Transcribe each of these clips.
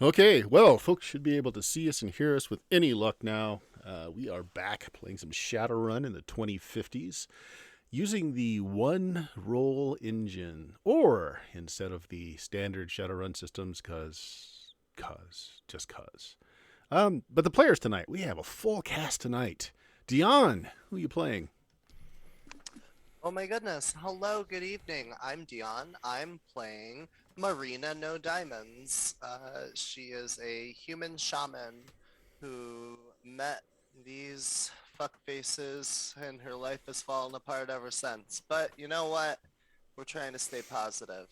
Okay, well, folks should be able to see us and hear us with any luck now. We are back playing some Shadowrun in the 2050s using the one roll engine, or instead of the standard Shadowrun systems, just cause. But the players tonight, we have a full cast tonight. Dion, who are you playing? Oh my goodness. Hello, good evening. I'm Dion. I'm playing Marina No Diamonds. She is a human shaman who met these fuck faces and her life has fallen apart ever since. But you know what? We're trying to stay positive.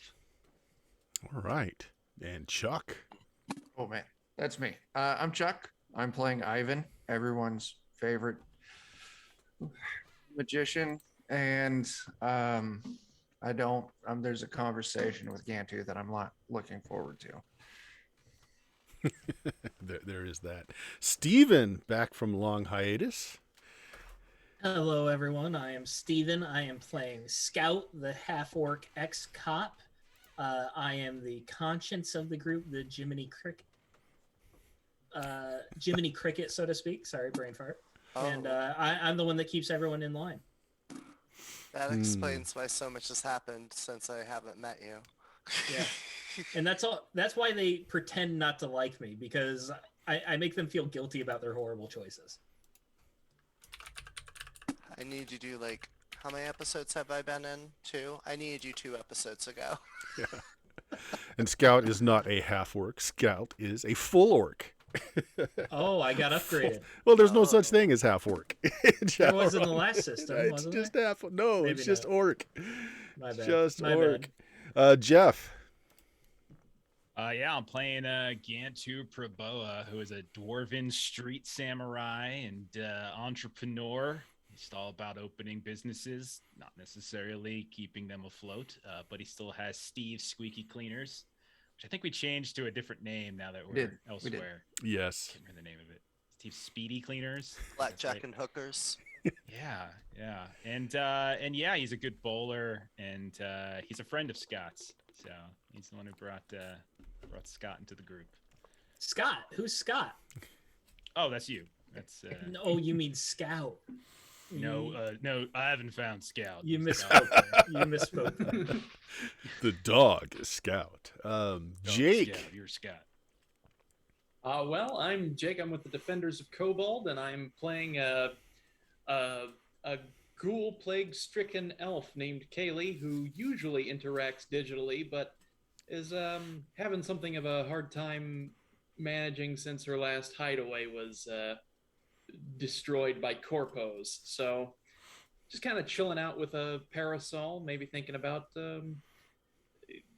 All right. And Chuck. Oh man, that's me. I'm Chuck. I'm playing Ivan, everyone's favorite magician, and I don't. There's a conversation with Gantu that I'm not looking forward to. There is that. Steven, back from long hiatus. Hello, everyone. I am Steven. I am playing Scout, the half orc ex cop. I am the conscience of the group, the Jiminy Cricket, so to speak. Sorry, brain fart. Oh, And I'm the one that keeps everyone in line. that explains why so much has happened since I haven't met you. Yeah. And that's all. That's why they pretend not to like me, because I make them feel guilty about their horrible choices. I need you to do like, how many episodes have I been in? 2? I needed you 2 episodes ago. Yeah. And Scout is not a half orc. Scout is a full orc. Oh, I got upgraded. Well, there's no such thing as half orc. There was in the last system, It's wasn't just there? half. No, Maybe it's just not. orc. My bad. Just My orc. bad. Jeff. Yeah, I'm playing Gantu Praboa, who is a dwarven street samurai and entrepreneur. He's all about opening businesses, not necessarily keeping them afloat, but he still has Steve Squeaky Cleaners, which I think we changed to a different name now that we're elsewhere. Yes. Can't remember the name of it. Steve Speedy Cleaners. Blackjack Right. and hookers. Yeah, and yeah, he's a good bowler, and he's a friend of Scott's. So he's the one who brought Scott into the group. Scott? Who's Scott? Oh, that's you. That's Oh, you mean Scout? no, I haven't found Scout. You Scout. misspoke. There. You misspoke. There. The dog is Scout. Oh, Jake. Scout, you're Scott. Well, I'm Jake. I'm with the Defenders of Kobold, and I'm playing a ghoul plague-stricken elf named Kaylee, who usually interacts digitally, but is having something of a hard time managing since her last hideaway was destroyed by corpos. So just kind of chilling out with a parasol, maybe thinking about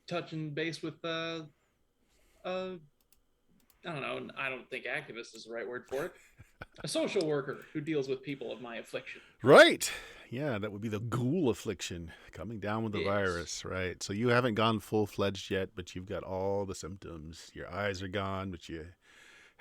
touching base with I don't know. I don't think activist is the right word for it. A social worker who deals with people of my affliction. Right. Yeah, that would be the ghoul affliction coming down with the Yes. virus, right? So you haven't gone full-fledged yet, but you've got all the symptoms. Your eyes are gone, but you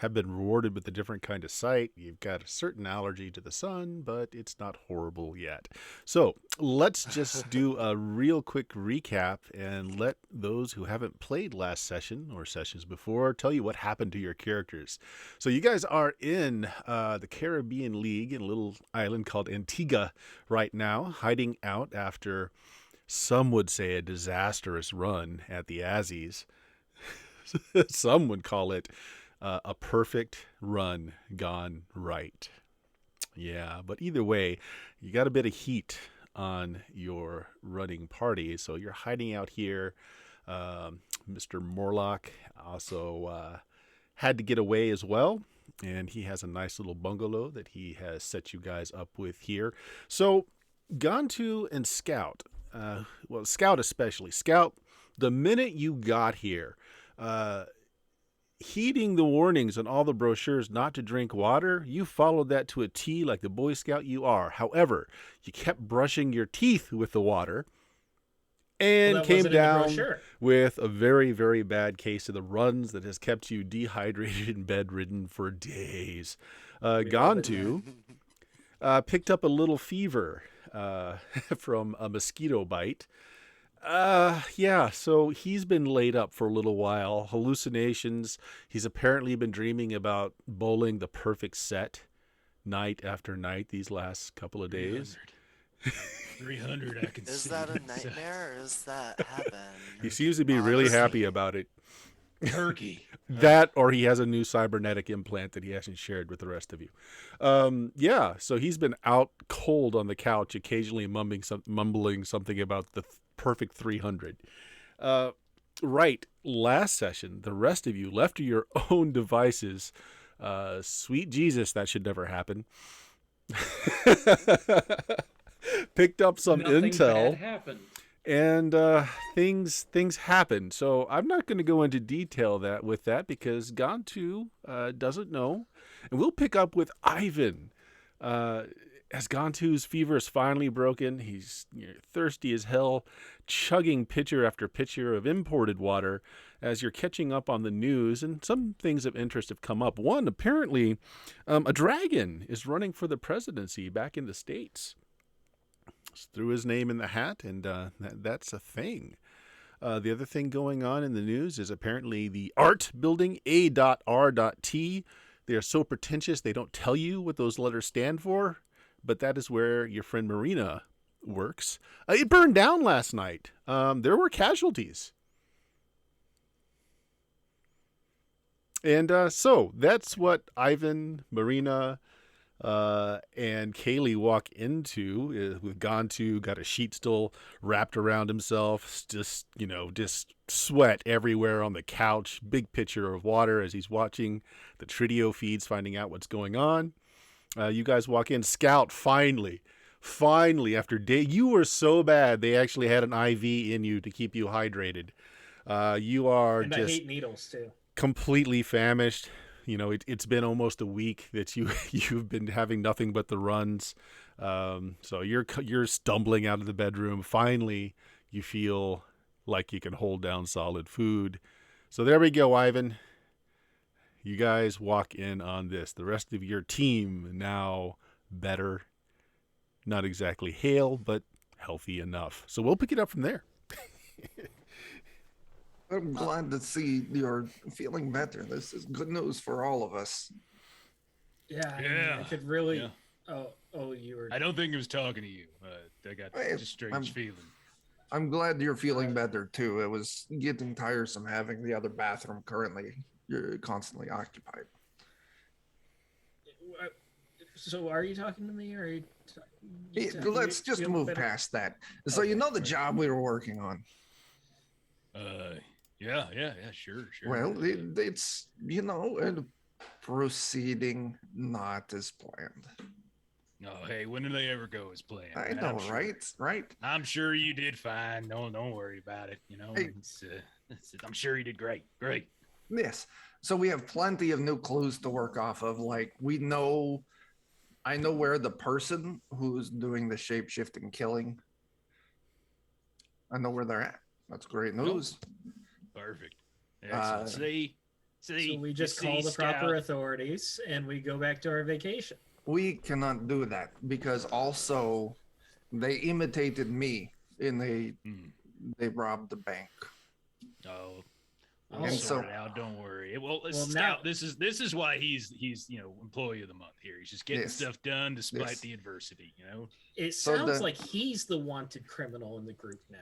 have been rewarded with a different kind of sight. You've got a certain allergy to the sun, but it's not horrible yet. So let's just do a real quick recap and let those who haven't played last session or sessions before tell you what happened to your characters. So you guys are in the Caribbean League in a little island called Antigua right now, hiding out after some would say a disastrous run at the Azzies. Some would call it a perfect run gone right. Yeah, but either way, you got a bit of heat on your running party, so you're hiding out here. Mr. Morlock also had to get away as well, and he has a nice little bungalow that he has set you guys up with here. So, Gantu and Scout, well, Scout especially. Scout, the minute you got here, heeding the warnings on all the brochures not to drink water, you followed that to a T like the Boy Scout you are. However, you kept brushing your teeth with the water and Well, that came wasn't in the down brochure. with a very, very bad case of the runs that has kept you dehydrated and bedridden for days. Gantu picked up a little fever from a mosquito bite. Yeah, so he's been laid up for a little while. Hallucinations. He's apparently been dreaming about bowling the perfect set night after night these last couple of 300. days. 300, I can Is see. that a That's, nightmare or is that heaven? He seems to be really happy about it. turkey. That, or he has a new cybernetic implant that he hasn't shared with the rest of you. Yeah, so he's been out cold on the couch, occasionally mumbling something about the perfect 300. Right, last session, the rest of you, left to your own devices, sweet Jesus, that should never happen. Picked up some Nothing intel. bad happened. And things happen. So I'm not going to go into detail with that because Gantu doesn't know, and we'll pick up with Ivan. As Gantu's fever is finally broken, he's thirsty as hell, chugging pitcher after pitcher of imported water. As you're catching up on the news, and some things of interest have come up. One, apparently, a dragon is running for the presidency back in the States. Threw his name in the hat, and that's a thing. The other thing going on in the news is apparently the art building A.R.T. They are so pretentious they don't tell you what those letters stand for, but that is where your friend Marina works. It burned down last night. There were casualties. And so that's what Ivan, Marina, and Kaylee walk into with Gantu, got a sheet still wrapped around himself, just sweat everywhere on the couch, big pitcher of water as he's watching the Tridio feeds, finding out what's going on. You guys walk in. Scout, finally, after day, you were so bad they actually had an IV in you to keep you hydrated. You are And just I hate needles too. completely famished. It's been almost a week that you've been having nothing but the runs. So you're stumbling out of the bedroom. Finally, you feel like you can hold down solid food. So there we go, Ivan. You guys walk in on this. The rest of your team now better. Not exactly hale, but healthy enough. So we'll pick it up from there. I'm glad to see you're feeling better. This is good news for all of us. Yeah, I Yeah, could really. yeah. Oh, you were. I don't think he was talking to you. I got Hey, just strange feeling. I'm glad you're feeling better too. It was getting tiresome having the other bathroom currently. You're constantly occupied. So, are you talking to me, or are you? Let's just move past that. So Okay, you know the right. job we were working on. Yeah, sure. Well, it's proceeding not as planned. Oh, hey, when did they ever go as planned? I man? know, I'm sure- right? I'm sure you did fine. No, don't worry about it. Hey. I'm sure you did great. Great. Yes. So we have plenty of new clues to work off of. Like I know where the person who's doing the shape shifting killing. I know where they're at. That's great news. Perfect. Excellent. See. So we just see, call the Scout. proper authorities and we go back to our vacation. We cannot do that because also they imitated me and they robbed the bank. Oh, And we'll so- sort it out. Don't worry. Well, Well, Scout. now- This is why he's employee of the month here. He's just getting Yes. stuff done despite Yes. the adversity. It So sounds the- like he's the wanted criminal in the group now.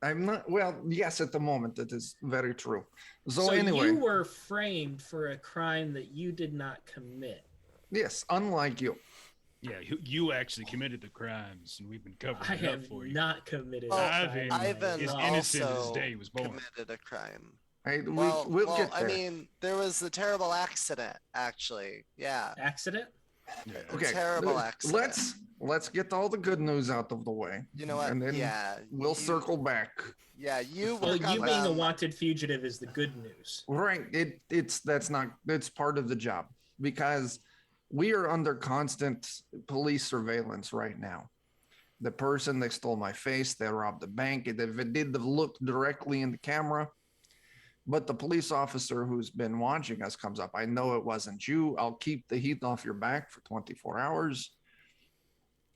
I'm not yes, at the moment that is very true. So, So anyway, you were framed for a crime that you did not commit. yes, unlike you. Yeah, you actually committed the crimes, and we've been covering I it up have for you. not committed. Well, a crime. Ivan is also innocent as the day he was born. committed a crime. We'll get there. I mean, there was a terrible accident, actually. Yeah. Accident? Yeah. Okay, terrible accident. let's get all the good news out of the way. You know what? And then Yeah. we'll you- circle back. Yeah, you Well, work on you being a them. wanted fugitive is the good news. Right. That's part of the job because we are under constant police surveillance right now. The person that stole my face, they robbed the bank. They did look directly in the camera. But the police officer who's been watching us comes up. I know it wasn't you. I'll keep the heat off your back for 24 hours.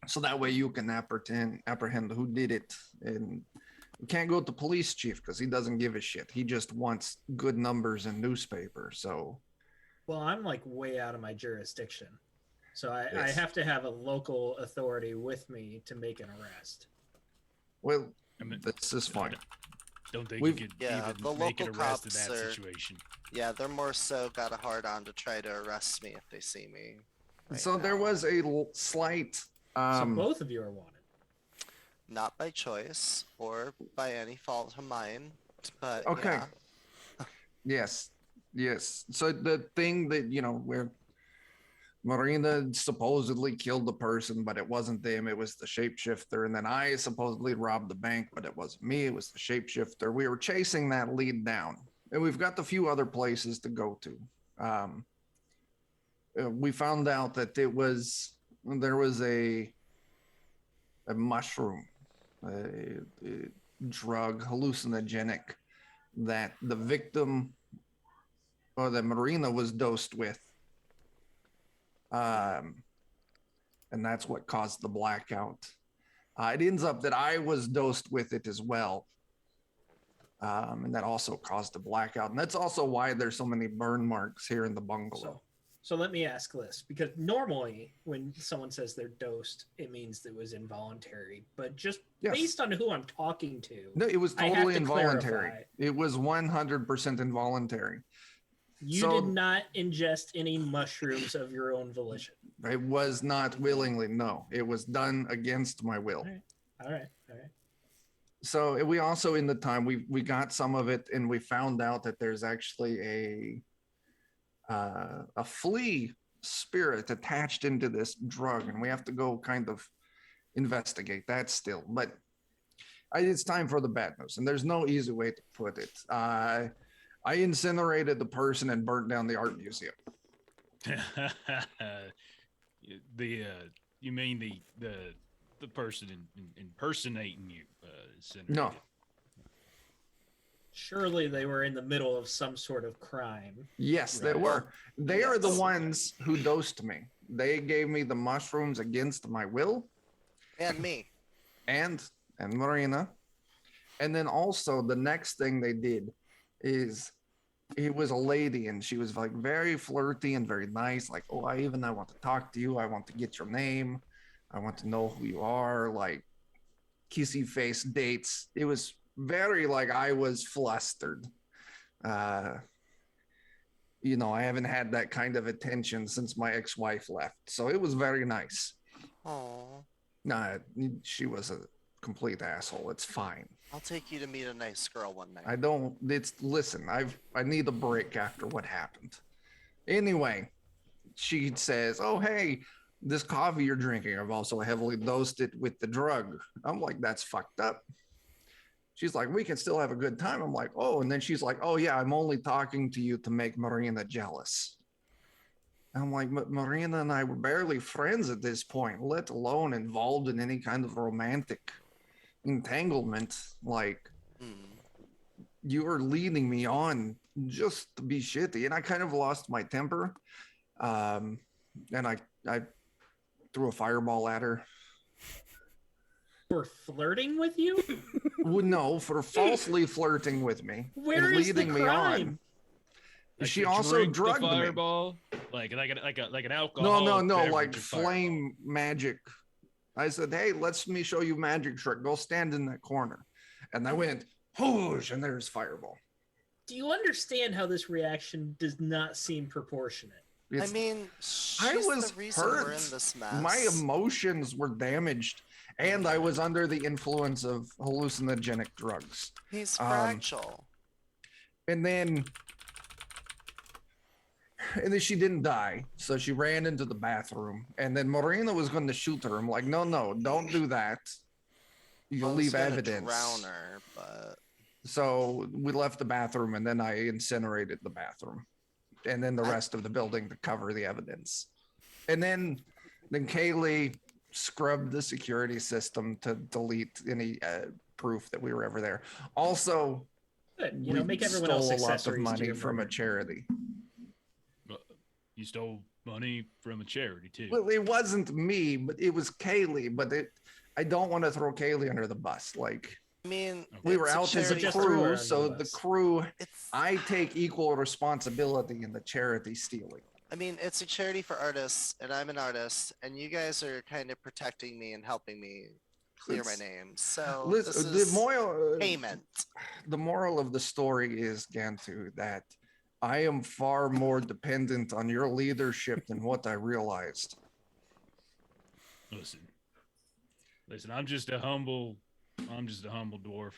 So that way you can apprehend who did it. And We can't go to police chief because he doesn't give a shit. He just wants good numbers in newspaper. So, Well, I'm like way out of my jurisdiction. So I Yes. have to have a local authority with me to make an arrest. well, I mean, this is fine. Don't think We've- you could Yeah, even the make an local arrest in cops that are- situation. Yeah, they're more so got a hard on to try to arrest me if they see me. right So there now. was a slight. So both of you are wanted. Not by choice or by any fault of mine, but Okay. yeah. Yes. So the thing that where Marina supposedly killed the person, but it wasn't them. It was the shapeshifter, and then I supposedly robbed the bank, but it wasn't me. It was the shapeshifter. We were chasing that lead down, and we've got a few other places to go to. We found out that there was a mushroom, a drug, hallucinogenic, that the victim or that Marina was dosed with. And that's what caused the blackout. It ends up that I was dosed with it as well. And that also caused the blackout. And that's also why there's so many burn marks here in the bungalow. So let me ask this, because normally when someone says they're dosed, it means it was involuntary. But just Yes. based on who I'm talking to, No, it was I have totally to involuntary. clarify. It was 100% involuntary. you So- did not ingest any mushrooms of your own volition. It was not willingly, no. It was done against my will. All right. So we also, in the time, we got some of it, and we found out that there's actually a flea spirit attached into this drug, and we have to go kind of investigate that still. But it's time for the bad news, and there's no easy way to put it. I incinerated the person and burnt down the art museum. You mean the person impersonating you? No. Surely they were in the middle of some sort of crime. Yes, they Right. were. They are the Yes. ones who dosed me. They gave me the mushrooms against my will, And me. and Marina. And then also the next thing they did is it was a lady, and she was like very flirty and very nice. Like, oh, I want to talk to you. I want to get your name. I want to know who you are. Like kissy face dates. It was very like I was flustered. I haven't had that kind of attention since my ex-wife left. So it was very nice. Oh, Nah, she was a complete asshole. It's fine. I'll take you to meet a nice girl one night. Listen, I need a break after what happened. Anyway, she says, oh, hey, this coffee you're drinking, I've also heavily dosed it with the drug. I'm like, that's fucked up. She's like, we can still have a good time. I'm like, oh, and then she's like, oh yeah, I'm only talking to you to make Marina jealous. I'm like, Marina and I were barely friends at this point, let alone involved in any kind of romantic entanglement. Like, Hmm. you are leading me on just to be shitty. And I kind of lost my temper. And I threw a fireball at her. For flirting with you? Well, no, for falsely flirting with me Where and is the leading me crime? Like she you also drink drugged the me. fireball, like an alcohol. No, like flame magic. I said, hey, let me show you magic trick. Go stand in that corner. And I went, whoosh, and there's fireball. Do you understand how this reaction does not seem proportionate? It's- I mean, she's I was the reason we're in hurt. this mess. My emotions were damaged, and I was under the influence of hallucinogenic drugs. He's fragile. And then she didn't die, so she ran into the bathroom, and then Marina was going to shoot her. I'm like, no, don't do that. You'll I was leave gonna evidence. Drown her, but So we left the bathroom, and then I incinerated the bathroom, and then the rest of the building to cover the evidence. And then Kaylee scrubbed the security system to delete any proof that we were ever there. Also, Good. we Make everyone else stole a lot of accessories to money your from a murder. charity. You stole money from a charity too. Well, it wasn't me, but it was Kaylee. But I don't want to throw Kaylee under the bus. Like, I mean, We were it's a out as a charity Just for- threw her crew, under so the the bus. crew, It's. I take equal responsibility in the charity stealing. I mean, it's a charity for artists, and I'm an artist, and you guys are kind of protecting me and helping me clear my It's- name. So Listen, this the is moral, payment. the moral of the story is, Gantu, that I am far more dependent on your leadership than what I realized. Listen, I'm just a humble dwarf.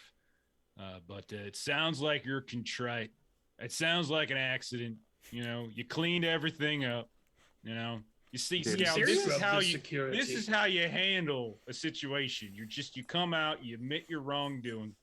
But it sounds like you're contrite. It sounds like an accident. You know, you cleaned everything up. You know, you see, Did you Scout, serious? this is how you handle a situation. You come out, you admit your wrongdoing.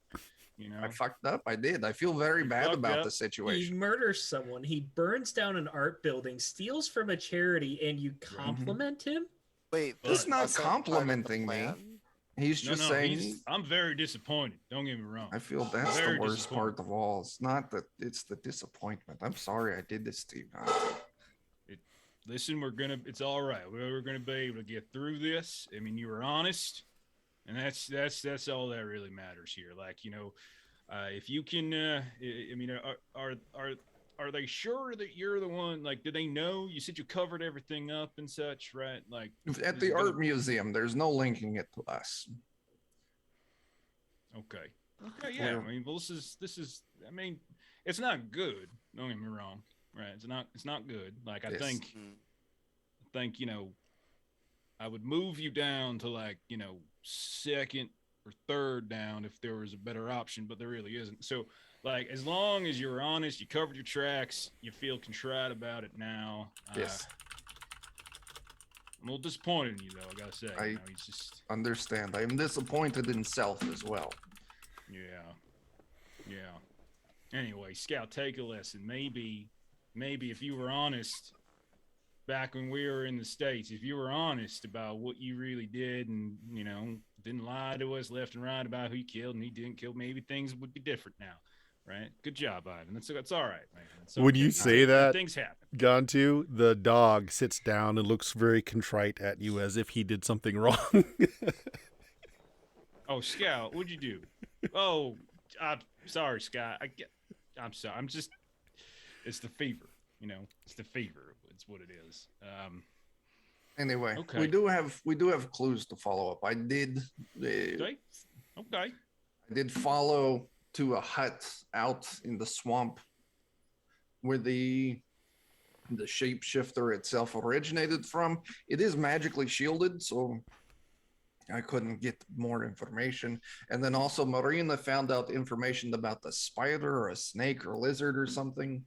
You know, I fucked up. I did. I feel very You bad fucked about up. the He situation. murders someone. He burns down an art building, steals from a charity, and you compliment him? Wait, That's this not wasn't part of the complimenting me. plan? He's no, just no, saying. I'm very disappointed. Don't get me wrong. I feel that's the Very worst part disappointed. of all. It's not that it's the disappointment. I'm sorry I did this to you, Gantu. Listen, it's all right. We're gonna be able to get through this. I mean, you were honest, and that's all that really matters here. Like, you know, if you can, I mean, are they sure that you're the one? Like, do they know? You said you covered everything up and such, right? Like, At is the it gonna- art museum, there's no linking it to us. Okay. Okay. Yeah. I mean, well, this is. I mean, it's not good. Don't get me wrong. Right. It's not good. Like, I Yes. think, you know, I would move you down to, like, you know, second or third down if there was a better option, but there really isn't. So, like, as long as you're honest, you covered your tracks, you feel contrite about it now. Yes, I'm a little disappointed in you, though. I gotta say, you know, he's just, understand. I am disappointed in self as well. yeah. Anyway, Scout, take a lesson. Maybe if you were honest back when we were in the States, if you were honest about what you really did and, you know, didn't lie to us left and right about who you killed and he didn't kill, maybe things would be different now. Right? Good job, Ivan. That's all right, man. It's When you okay. say that, things happen. Gantu, the dog sits down and looks very contrite at you as if he did something wrong. Oh, Scout, what'd you do? Oh, I'm sorry, Scott. I'm sorry. It's the fever. You know, it's the fever. It's what it is. Anyway, Okay. we do have clues to follow up. I did Okay. I did follow to a hut out in the swamp where the shapeshifter itself originated from. It is magically shielded, so I couldn't get more information. And then also Marina found out information about the spider or a snake or lizard or something.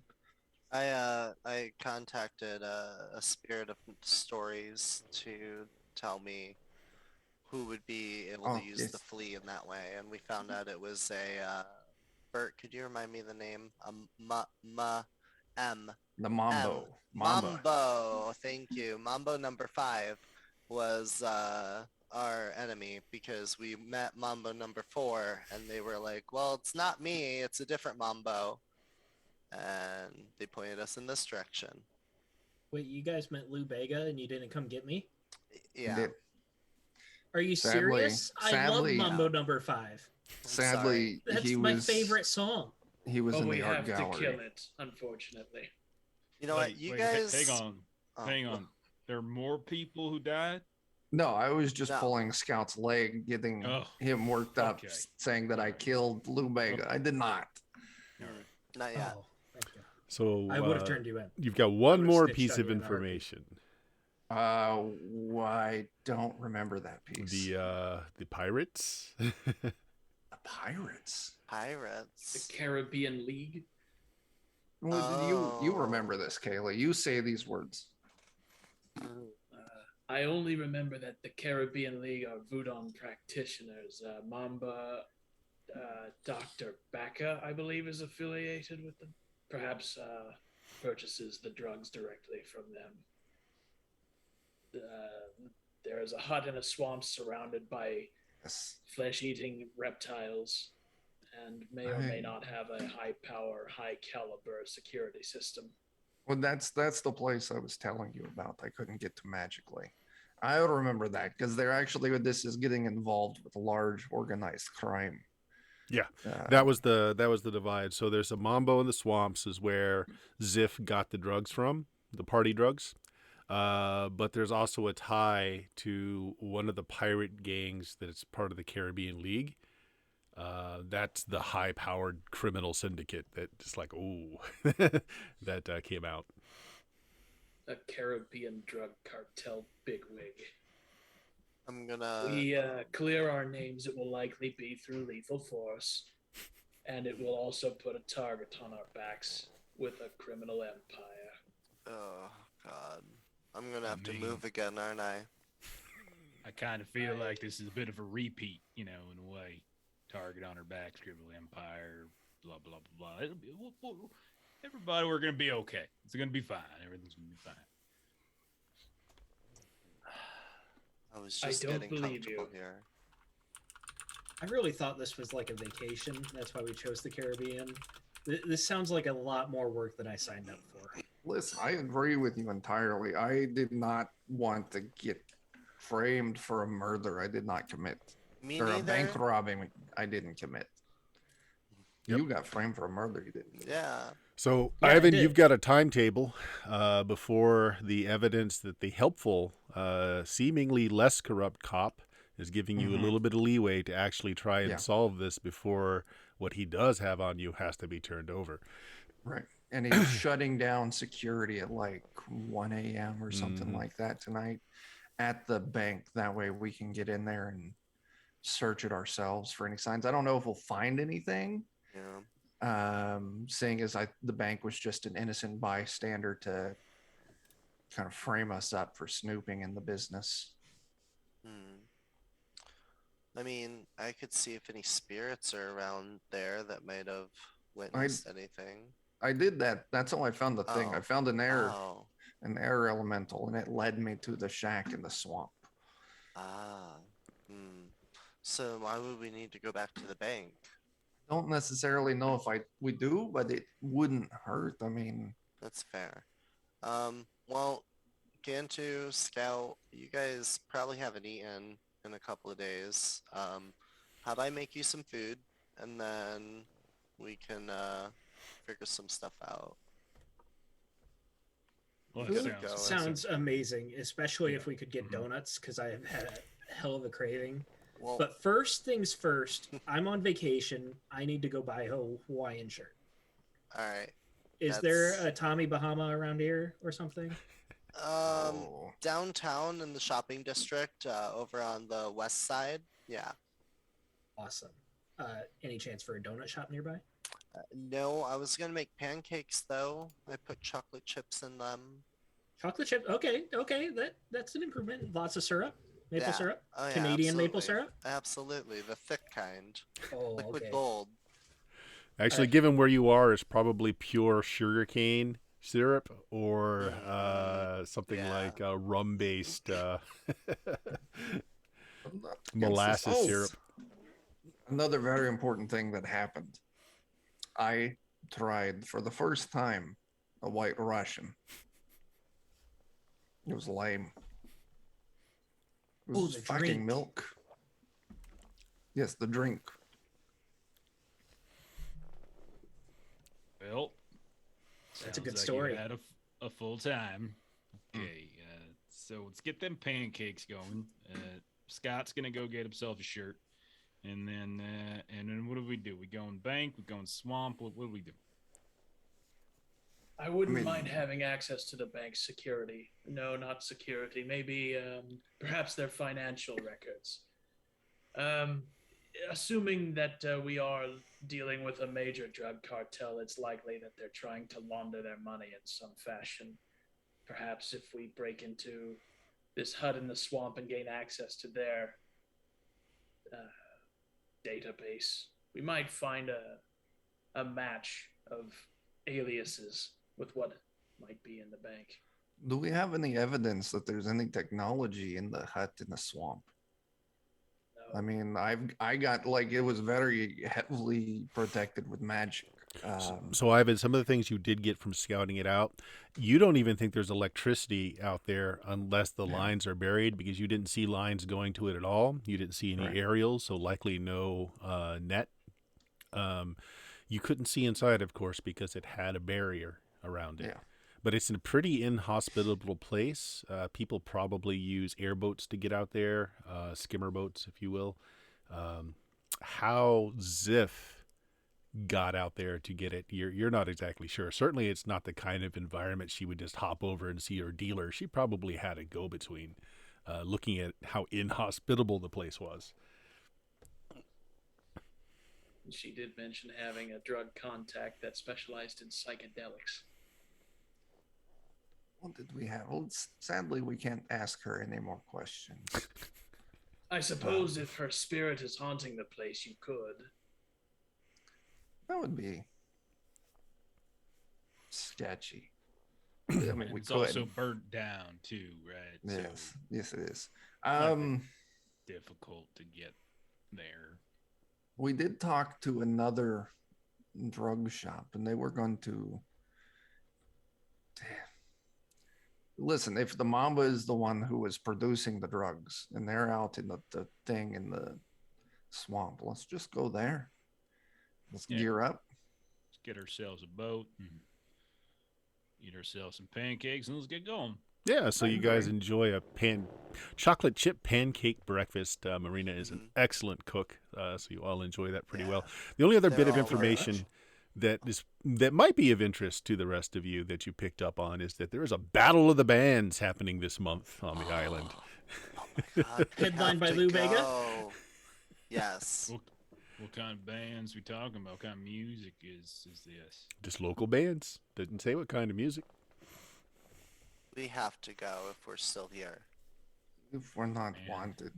I contacted a spirit of stories to tell me who would be able Oh, to use yes. the flea in that way, and we found out it was a Bert. Could you remind me the name? The Mambo. Mambo. Thank you. Mambo number 5 was our enemy because we met Mambo number 4, and they were like, "Well, it's not me. It's a different Mambo." And they pointed us in this direction. Wait, you guys met Lou Bega and you didn't come get me? Yeah. Did- Are you Sadly- serious? I love sadly- Mambo number 5. Sadly, That's he my was favorite song. He was But in we the art have to gallery. kill it, unfortunately. You know what? You guys. Hang on. There are more people who died? No, I was just No. pulling Scout's leg, getting Oh, him worked up, okay. saying that I killed Lou Bega. I did not. Not yet. Oh, thank you. So I would have turned you in. you've got one would've more snitched piece on of you in a heartbeat. information. I don't remember that piece. The pirates. The pirates. The Pirates. Caribbean League. Well, you Oh. remember this, Kayla. You say these words. I only remember that the Caribbean League are Voodoo practitioners. Mamba, Dr. Baka, I believe, is affiliated with them. Perhaps purchases the drugs directly from them. There is a hut in a swamp surrounded by Yes. flesh-eating reptiles and may or may not have a high-power, high-caliber security system. Well, that's the place I was telling you about. I couldn't get to magically. I remember that because they're actually this is getting involved with large organized crime. Yeah, Uh, that was the divide. So there's a Mambo in the swamps is where Ziff got the drugs from, the party drugs. But there's also a tie to one of the pirate gangs that's part of the Caribbean League. That's the high-powered criminal syndicate that just like, ooh, that came out. A Caribbean drug cartel bigwig. I'm gonna. We clear our names, it will likely be through lethal force, and it will also put a target on our backs with a criminal empire. Oh God. I'm gonna have to mean- move again, aren't I? I kind of feel like this is a bit of a repeat, you know, in a way. Target on her back, Scribble Empire, blah blah blah blah. Everybody, we're gonna be okay. It's gonna be fine. Everything's gonna be fine. I was I just don't getting believe comfortable you. here. I really thought this was like a vacation. That's why we chose the Caribbean. This sounds like a lot more work than I signed up for. Listen, I agree with you entirely. I did not want to get framed for a murder I did not commit. Me Or a neither. bank robbing I didn't commit. Yep. You got framed for a murder you didn't commit. Yeah. So, Yeah, I Ivan, did. you've got a timetable before the evidence that the helpful, seemingly less corrupt cop is giving you a Mhm. little bit of leeway to actually try and Yeah. solve this before what he does have on you has to be turned over. Right. And he's shutting down security at like 1 a.m. or something Mhm. like that tonight at the bank. That way we can get in there and search it ourselves for any signs. I don't know if we'll find anything, Yeah. seeing as the bank was just an innocent bystander to kind of frame us up for snooping in the business. Hmm. I mean, I could see if any spirits are around there that might have witnessed anything. I did that. That's how I found the thing. I Oh. found an Oh. air elemental, and it led me to the shack in the swamp. Ah. Hmm. So why would we need to go back to the bank? Don't necessarily know if we do, but it wouldn't hurt. I mean, That's fair. Well, Gantu, Scout, you guys probably haven't eaten in a couple of days. How about I make you some food and then we can figure some stuff out. Well, Good that to sounds, go. Sounds amazing, especially Yeah. if we could get donuts, because I have had a hell of a craving. Well, But first things first, I'm on vacation. I need to go buy a Hawaiian shirt. all right. Is there a Tommy Bahama around here or something? oh, Downtown in the shopping district, over on the west side. Yeah. Awesome. Any chance for a donut shop nearby? No, I was gonna make pancakes though. I put chocolate chips in them. Chocolate chip. Okay. That's an improvement. Lots of syrup. Maple Yeah. syrup. Oh, yeah, Canadian maple absolutely. syrup. Absolutely, the thick kind, Oh, liquid okay. gold. Actually, Alright. given where you are, it's probably pure sugarcane syrup or something Yeah. like rum-based I'm not against this. molasses Oh, syrup. Another very important thing that happened. I tried for the first time a White Russian. It was lame. It was Oh, just the fucking drink. milk. Yes, the drink. well, That's a good sounds like story. You had a full time. Okay, so let's get them pancakes going. Scott's gonna go get himself a shirt, and then what do? We going bank? We going swamp? What do we do? I wouldn't I mean- mind having access to the bank's security. No, not security. Maybe perhaps their financial records. Assuming that we are dealing with a major drug cartel, it's likely that they're trying to launder their money in some fashion. Perhaps if we break into this hut in the swamp and gain access to their database, we might find a match of aliases with what might be in the bank. Do we have any evidence that there's any technology in the hut in the swamp? No. I mean, I got like it was very heavily protected with magic. So, Ivan, some of the things you did get from scouting it out, you don't even think there's electricity out there unless the Yeah. lines are buried because you didn't see lines going to it at all. You didn't see any Right. aerials, so likely no net You couldn't see inside, of course, because it had a barrier around it. Yeah. But it's a pretty inhospitable place. People probably use airboats to get out there, skimmer boats, if you will. How Ziff got out there to get it, you're not exactly sure. Certainly, it's not the kind of environment she would just hop over and see her dealer. She probably had a go-between, looking at how inhospitable the place was. She did mention having a drug contact that specialized in psychedelics. What did we have? Well, sadly, we can't ask her any more questions. I suppose if her spirit is haunting the place, you could. That would be sketchy. I mean, we It's could. also burnt down too, right? Yes, yes, it is. Difficult to get there. We did talk to another drug shop, and they were going to. Listen, if the Mamba is the one who is producing the drugs and they're out in the thing in the swamp, let's just go there. Let's gear up. Let's get ourselves a boat and eat ourselves some pancakes and let's get going. Yeah, so you guys enjoy a chocolate chip pancake breakfast. Marina is an excellent cook, so you all enjoy that pretty well. The only other bit of information that might be of interest to the rest of you that you picked up on is that there is a battle of the bands happening this month on the island. Oh my God, we Headlined have by to Lou Bega? go. Yes. What kind of bands we talking about? What kind of music is this? Just local bands. Didn't say what kind of music. We have to go if we're still here. If we're not Man. wanted.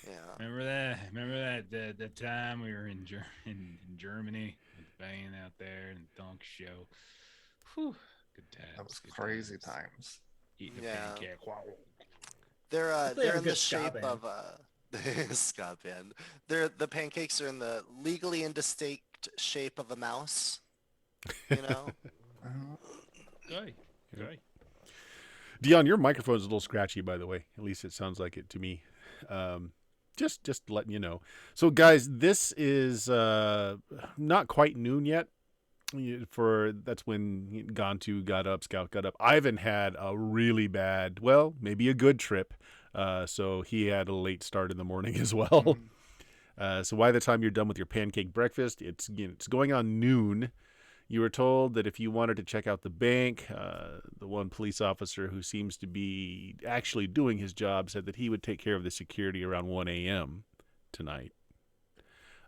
Yeah. Remember that the time we were in Germany with the band out there and the dunk show. Whew, good times. That was good crazy times. Eating Yeah. a pancake. Wow. They're They're a in the good ska shape band. of a ska band. The pancakes are in the legally indistinct shape of a mouse. You know? Hey. Dion, your microphone's a little scratchy, by the way. At least it sounds like it to me. Just letting you know. So, guys, this is not quite noon yet. That's when Gantu got up, Scout got up. Ivan had a really bad, well, maybe a good trip. So he had a late start in the morning as well. So by the time you're done with your pancake breakfast, it's going on noon. You were told that if you wanted to check out the bank, the one police officer who seems to be actually doing his job said that he would take care of the security around 1 a.m. tonight.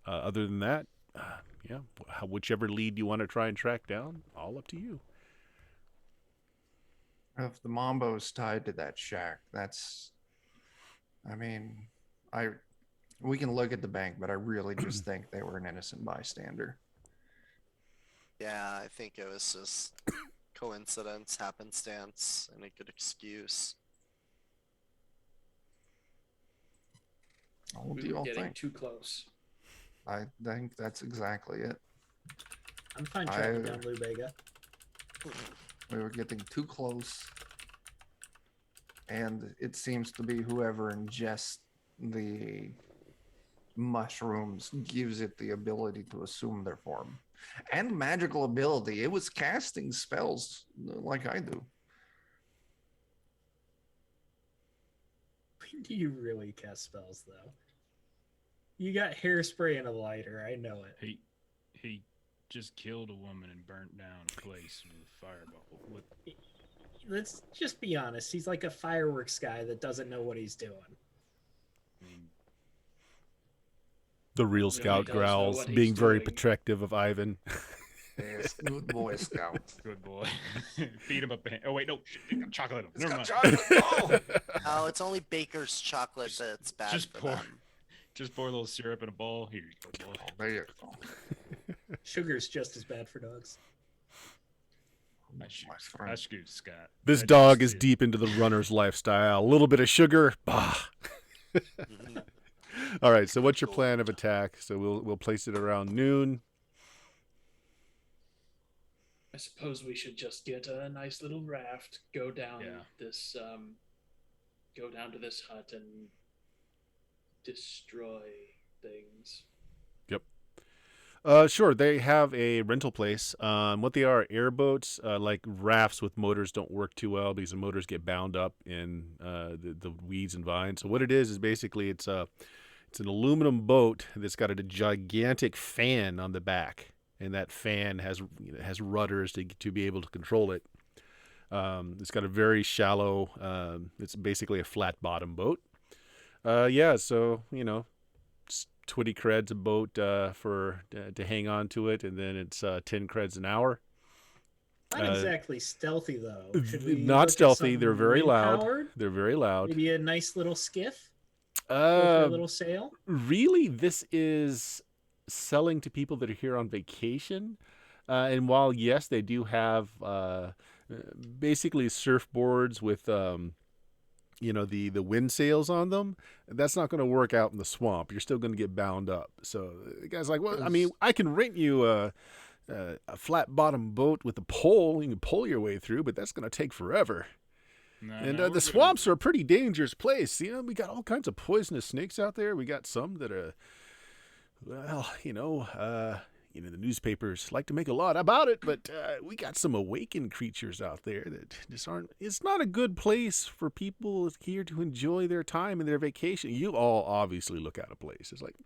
Other than that, whichever lead you want to try and track down, all up to you. If the Mambo's tied to that shack, we can look at the bank, but I really just think they were an innocent bystander. Yeah, I think it was just coincidence, happenstance, and a good excuse. What We do you were all getting think? too close. I think that's exactly it. I'm fine tracking down Lou Bega. We were getting too close. And it seems to be whoever ingests the mushrooms gives it the ability to assume their form. And magical ability. It was casting spells like I do. When do you really cast spells, though? You got hairspray and a lighter. I know it. He just killed a woman and burnt down a place with a fireball. What? Let's just be honest. He's like a fireworks guy that doesn't know what he's doing. I mean, The real He Scout does know growls, what he's being very doing. protective of Ivan. Yes, good boy, Scout. good boy. Feed him a oh wait, no, shit, they got chocolate. It's Never got mind. chocolate. Oh! Oh, it's only Baker's chocolate that's bad just for pour- them. Just pour a little syrup in a bowl. Here you go, boy. There you go. Sugar's just as bad for dogs. I shoot, My friend. I shoot Scott. This I dog just is deep into the runner's lifestyle. A little bit of sugar, bah. Mhm. All right. So, what's your plan of attack? So we'll place it around noon. I suppose we should just get a nice little raft, go down Yeah. this go down to this hut and destroy things. Sure. They have a rental place. What they are airboats, like rafts with motors don't work too well because the motors get bound up in the weeds and vines. So what it is basically it's an aluminum boat that's got a gigantic fan on the back, and that fan has rudders to be able to control it. It's got a very shallow. It's basically a flat bottom boat. Yeah. So 20 creds a boat for to hang on to it, and then it's 10 creds an hour. Not exactly stealthy though. Should we Not look at stealthy. something They're very loud. wind-powered? They're very loud. Maybe a nice little skiff with a Uh, little sail. really, this is selling to people that are here on vacation. And while yes, they do have basically surfboards with the wind sails on them, that's not going to work out in the swamp. You're still going to get bound up. So the guy's like, well, I mean, I can rent you a flat bottom boat with a pole. You can pull your way through, but that's going to take forever. No, And no, the swamps are a pretty dangerous place. We got all kinds of poisonous snakes out there. We got some that are, well, the newspapers like to make a lot about it, but we got some awakened creatures out there that just aren't. It's not a good place for people here to enjoy their time and their vacation. You all obviously look out of place. It's like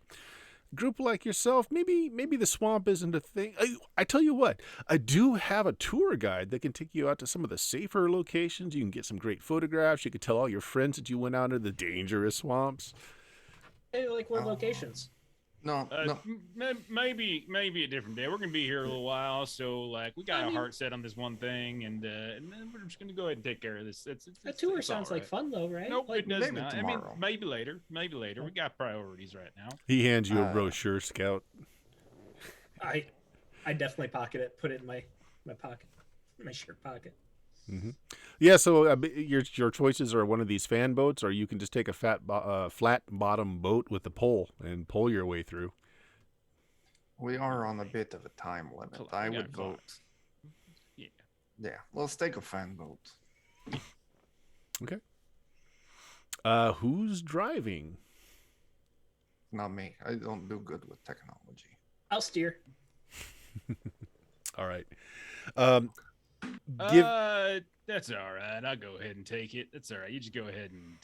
a group like yourself. Maybe the swamp isn't a thing. I tell you what, I do have a tour guide that can take you out to some of the safer locations. You can get some great photographs. You can tell all your friends that you went out into the dangerous swamps. Hey, like what locations? No, no. Maybe a different day. We're gonna be here a little while, so like we got our heart set on this one thing, and then we're just gonna go ahead and take care of this. A tour sounds like fun though, right? Nope, Like, it does maybe not. tomorrow. Maybe later. Maybe later. We got priorities right now. He hands you a brochure, Scout. I definitely pocket it. Put it in my pocket, my shirt pocket. Mm-hmm. Yeah, so your choices are one of these fan boats, or you can just take a flat bottom boat with a pole and pull your way through. We are on a bit of a time limit. I We would got vote. Yeah. Yeah, let's take a fan boat. Okay. Who's driving? Not me. I don't do good with technology. I'll steer. All right. That's all right. I'll go ahead and take it. That's all right. You just go ahead and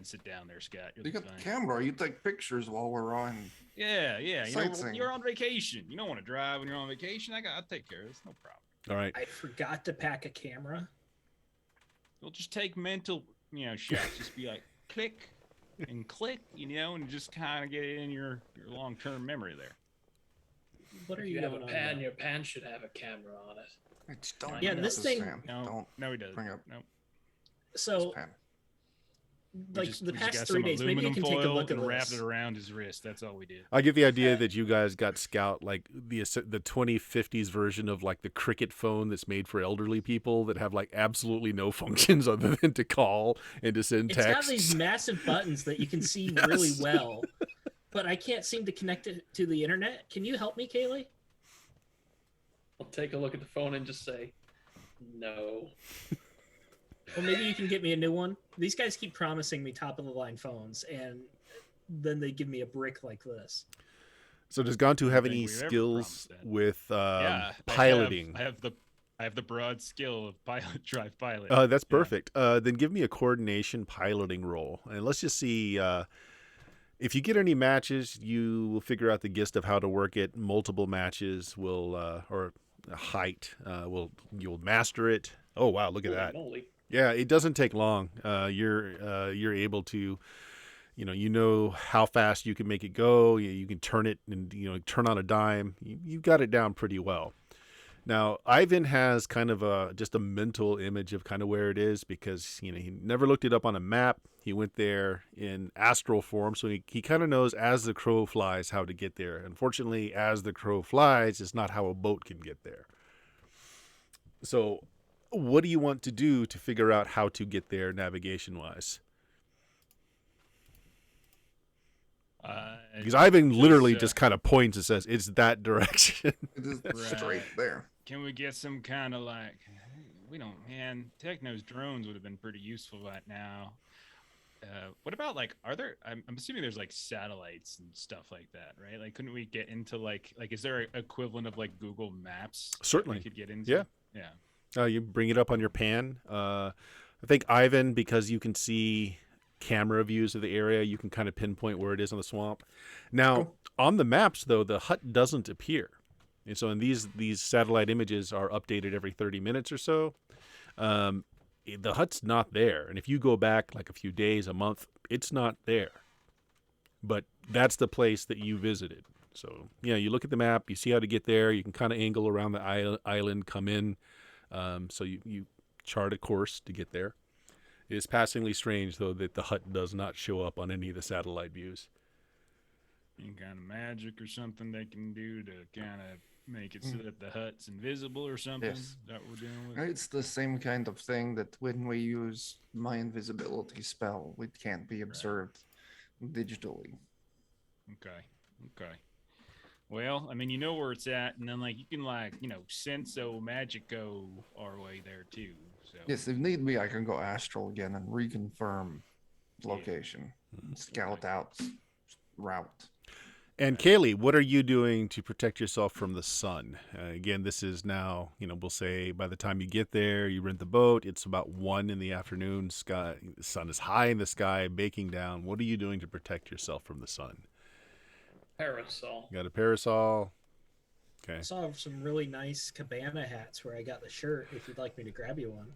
sit down there, Scott. You'll You be got the fine. camera. You take pictures while we're on. Yeah. Sightseeing. You're on vacation. You don't want to drive when you're on vacation. I'll take care of this. No problem. All right. I forgot to pack a camera. We'll just take mental, shots. Just be like click and click, and just kind of get it in your long-term memory there. What are If you you have a doing on pan, that? your pan should have a camera on it. Don't Yeah, bring this up thing- Sam. Don't No, he doesn't. bring up No. this So, pen. like the We just past got 3 some days, maybe you aluminum can take a foil look at and wrapped this. it around his wrist. That's all we did. I get the idea that you guys got Scout like the 2050s version of like the cricket phone that's made for elderly people that have like absolutely no functions other than to call and to send It's got texts. these massive buttons that you can see Yes. really well, but I can't seem to connect it to the internet. Can you help me, Kaylee? I'll take a look at the phone and just say, no. Well, maybe you can get me a new one. These guys keep promising me top of the line phones, and then they give me a brick like this. So does Gantu have think any we've ever skills promised that. with Yeah, piloting? I have the broad skill of drive pilot. That's Yeah. perfect. Then give me a coordination piloting roll, and let's just see if you get any matches. You will figure out the gist of how to work it. Multiple matches will, or height, you'll master it. Oh wow, look at Holy that! moly. Yeah, it doesn't take long. You're able to, you know how fast you can make it go. You can turn it and turn on a dime. You got it down pretty well. Now, Ivan has kind of just a mental image of kind of where it is because, he never looked it up on a map. He went there in astral form, so he kind of knows as the crow flies how to get there. Unfortunately, as the crow flies is not how a boat can get there. So, what do you want to do to figure out how to get there navigation-wise? Because Ivan literally just kind of points and says, it's that direction. It is Right. straight there. Can we get some kind of like, we don't, man, Techno's drones would have been pretty useful right now. what about like, are there? I'm assuming there's like satellites and stuff like that, right? Like, couldn't we get into like, is there an equivalent of like Google Maps that we Certainly. could get into? Yeah. Yeah. You bring it up on your pan. I think Ivan, because you can see camera views of the area, you can kind of pinpoint where it is on the swamp. Now, Cool. on the maps, though, the hut doesn't appear, and so in these satellite images are updated every 30 minutes or so. Um, the hut's not there, and if you go back like a few days, a month, it's not there. But that's the place that you visited. So yeah, you look at the map, you see how to get there. You can kind of angle around the island, come in. So you chart a course to get there. It is passingly strange, though, that the hut does not show up on any of the satellite views. Any kind of magic or something they can do to kind of make it so that the hut's invisible or something? Yes. Is that what we're dealing with? It's the same kind of thing that when we use my invisibility spell, it can't be observed digitally. Okay. Okay. Well, I mean, you know where it's at, and then like you can like senso magico our way there too. So Yes, if need be, I can go astral again and reconfirm location, scout out route. And Kaylee, what are you doing to protect yourself from the sun? Again, this is now, we'll say by the time you get there, you rent the boat. It's about 1 in the afternoon. The sun is high in the sky, baking down. What are you doing to protect yourself from the sun? Parasol. You got a parasol. Okay. I saw some really nice cabana hats where I got the shirt. If you'd like me to grab you one.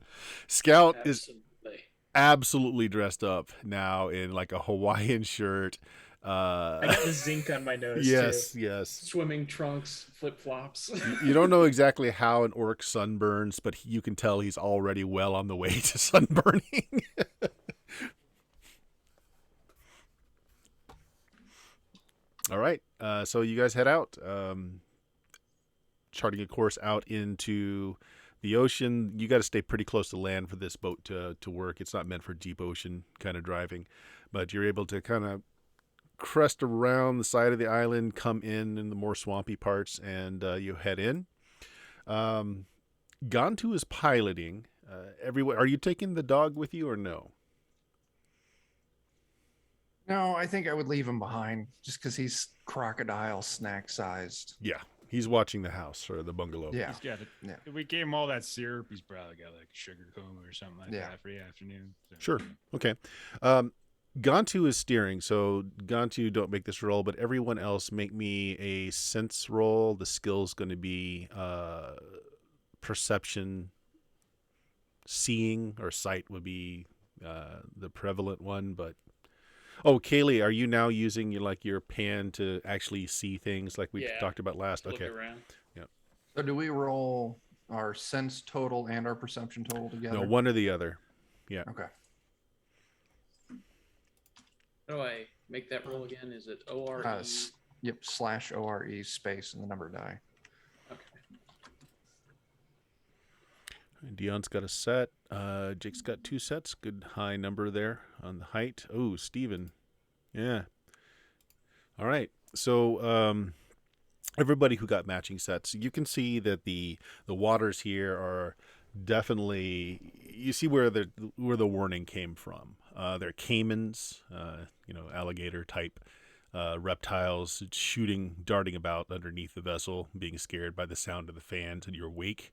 Scout is Absolutely. absolutely dressed up now in like a Hawaiian shirt. I got the zinc on my nose yes, too. yes. Swimming trunks, flip flops. You don't know exactly how an orc sunburns, but you can tell he's already well on the way to sunburning. All right. So you guys head out, charting a course out into the ocean. You got to stay pretty close to land for this boat to work. It's not meant for deep ocean kind of driving, but you're able to kind of crest around the side of the island, come in the more swampy parts, and you head in. Gantu is piloting. Everyone, are you taking the dog with you or no? No, I think I would leave him behind just because he's crocodile snack sized. Yeah, he's watching the house or the bungalow. Yeah. he's got it. Yeah. If we gave him all that syrup, he's probably got like a sugar coma or something like Yeah. that for the afternoon. So. Sure. Okay. Gantu is steering, so Gantu, don't make this roll, but everyone else make me a sense roll. The skill's going to be perception. Seeing or sight would be the prevalent one, but Kaylee, are you now using your pan to actually see things like we Yeah. talked about last? Look Okay. around. So do we roll our sense total and our perception total together? No, one or the other. Okay. How do I make that roll again? Is it ORE? Yep. /ORE space and the number die. Okay. Dion's got a set. Jake's got 2 sets. Good high number there on the height. Oh, Steven. Yeah. All right. So everybody who got matching sets, you can see that the waters here are definitely, you see where the warning came from. They're caimans, alligator type reptiles darting about underneath the vessel, being scared by the sound of the fans in your wake.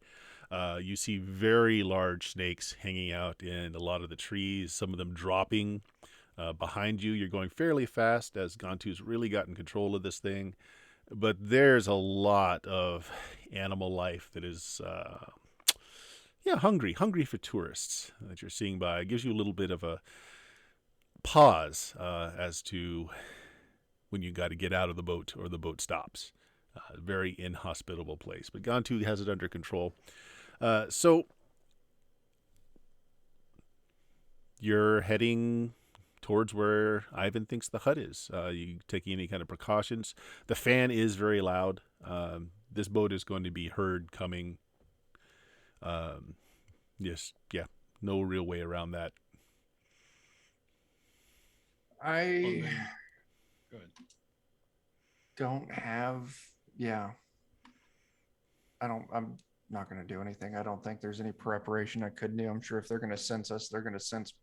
You see very large snakes hanging out in a lot of the trees, some of them dropping behind you. You're going fairly fast as Gantu's really gotten control of this thing. But there's a lot of animal life that is, hungry for tourists that you're seeing by. It gives you a little bit of a pause as to when you got to get out of the boat or the boat stops. Very inhospitable place. But Gantu has it under control. So you're heading towards where Ivan thinks the hut is. You taking any kind of precautions? The fan is very loud. This boat is going to be heard coming. No real way around that. I Go ahead. don't have. Yeah. I'm not going to do anything. I don't think there's any preparation I could do. I'm sure if they're going to sense us, they're going to sense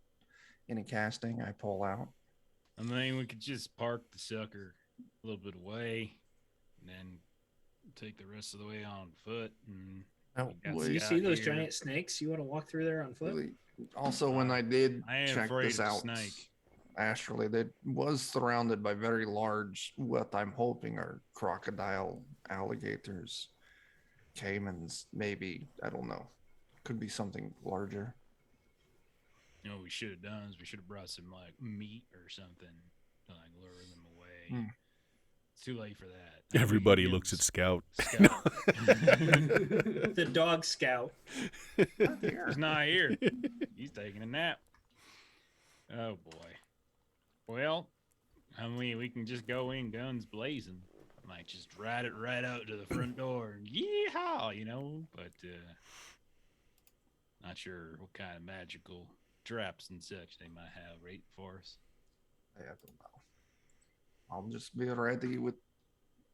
Any casting I pull out. I mean, we could just park the sucker a little bit away, and then take the rest of the way on foot. And Oh, we got wait. You see Scott those here. giant snakes? You want to walk through there on foot? Really. Also, when I did I ain't check afraid this of a out snake. astrally, that was surrounded by very large, what I'm hoping are crocodile, alligators, caimans, maybe. I don't know. Could be something larger. You know what we should have done is we should have brought some like meat or something to like lure them away. It's too late for that. Everybody looks at Scout. Scout. The dog scout. Not here. He's not here. He's taking a nap. Oh boy. Well, I mean, we can just go in guns blazing, like just ride it right out to the front door and yeehaw, you know. But not sure what kind of magical traps and such they might have right for us. I don't know. I'll just be ready with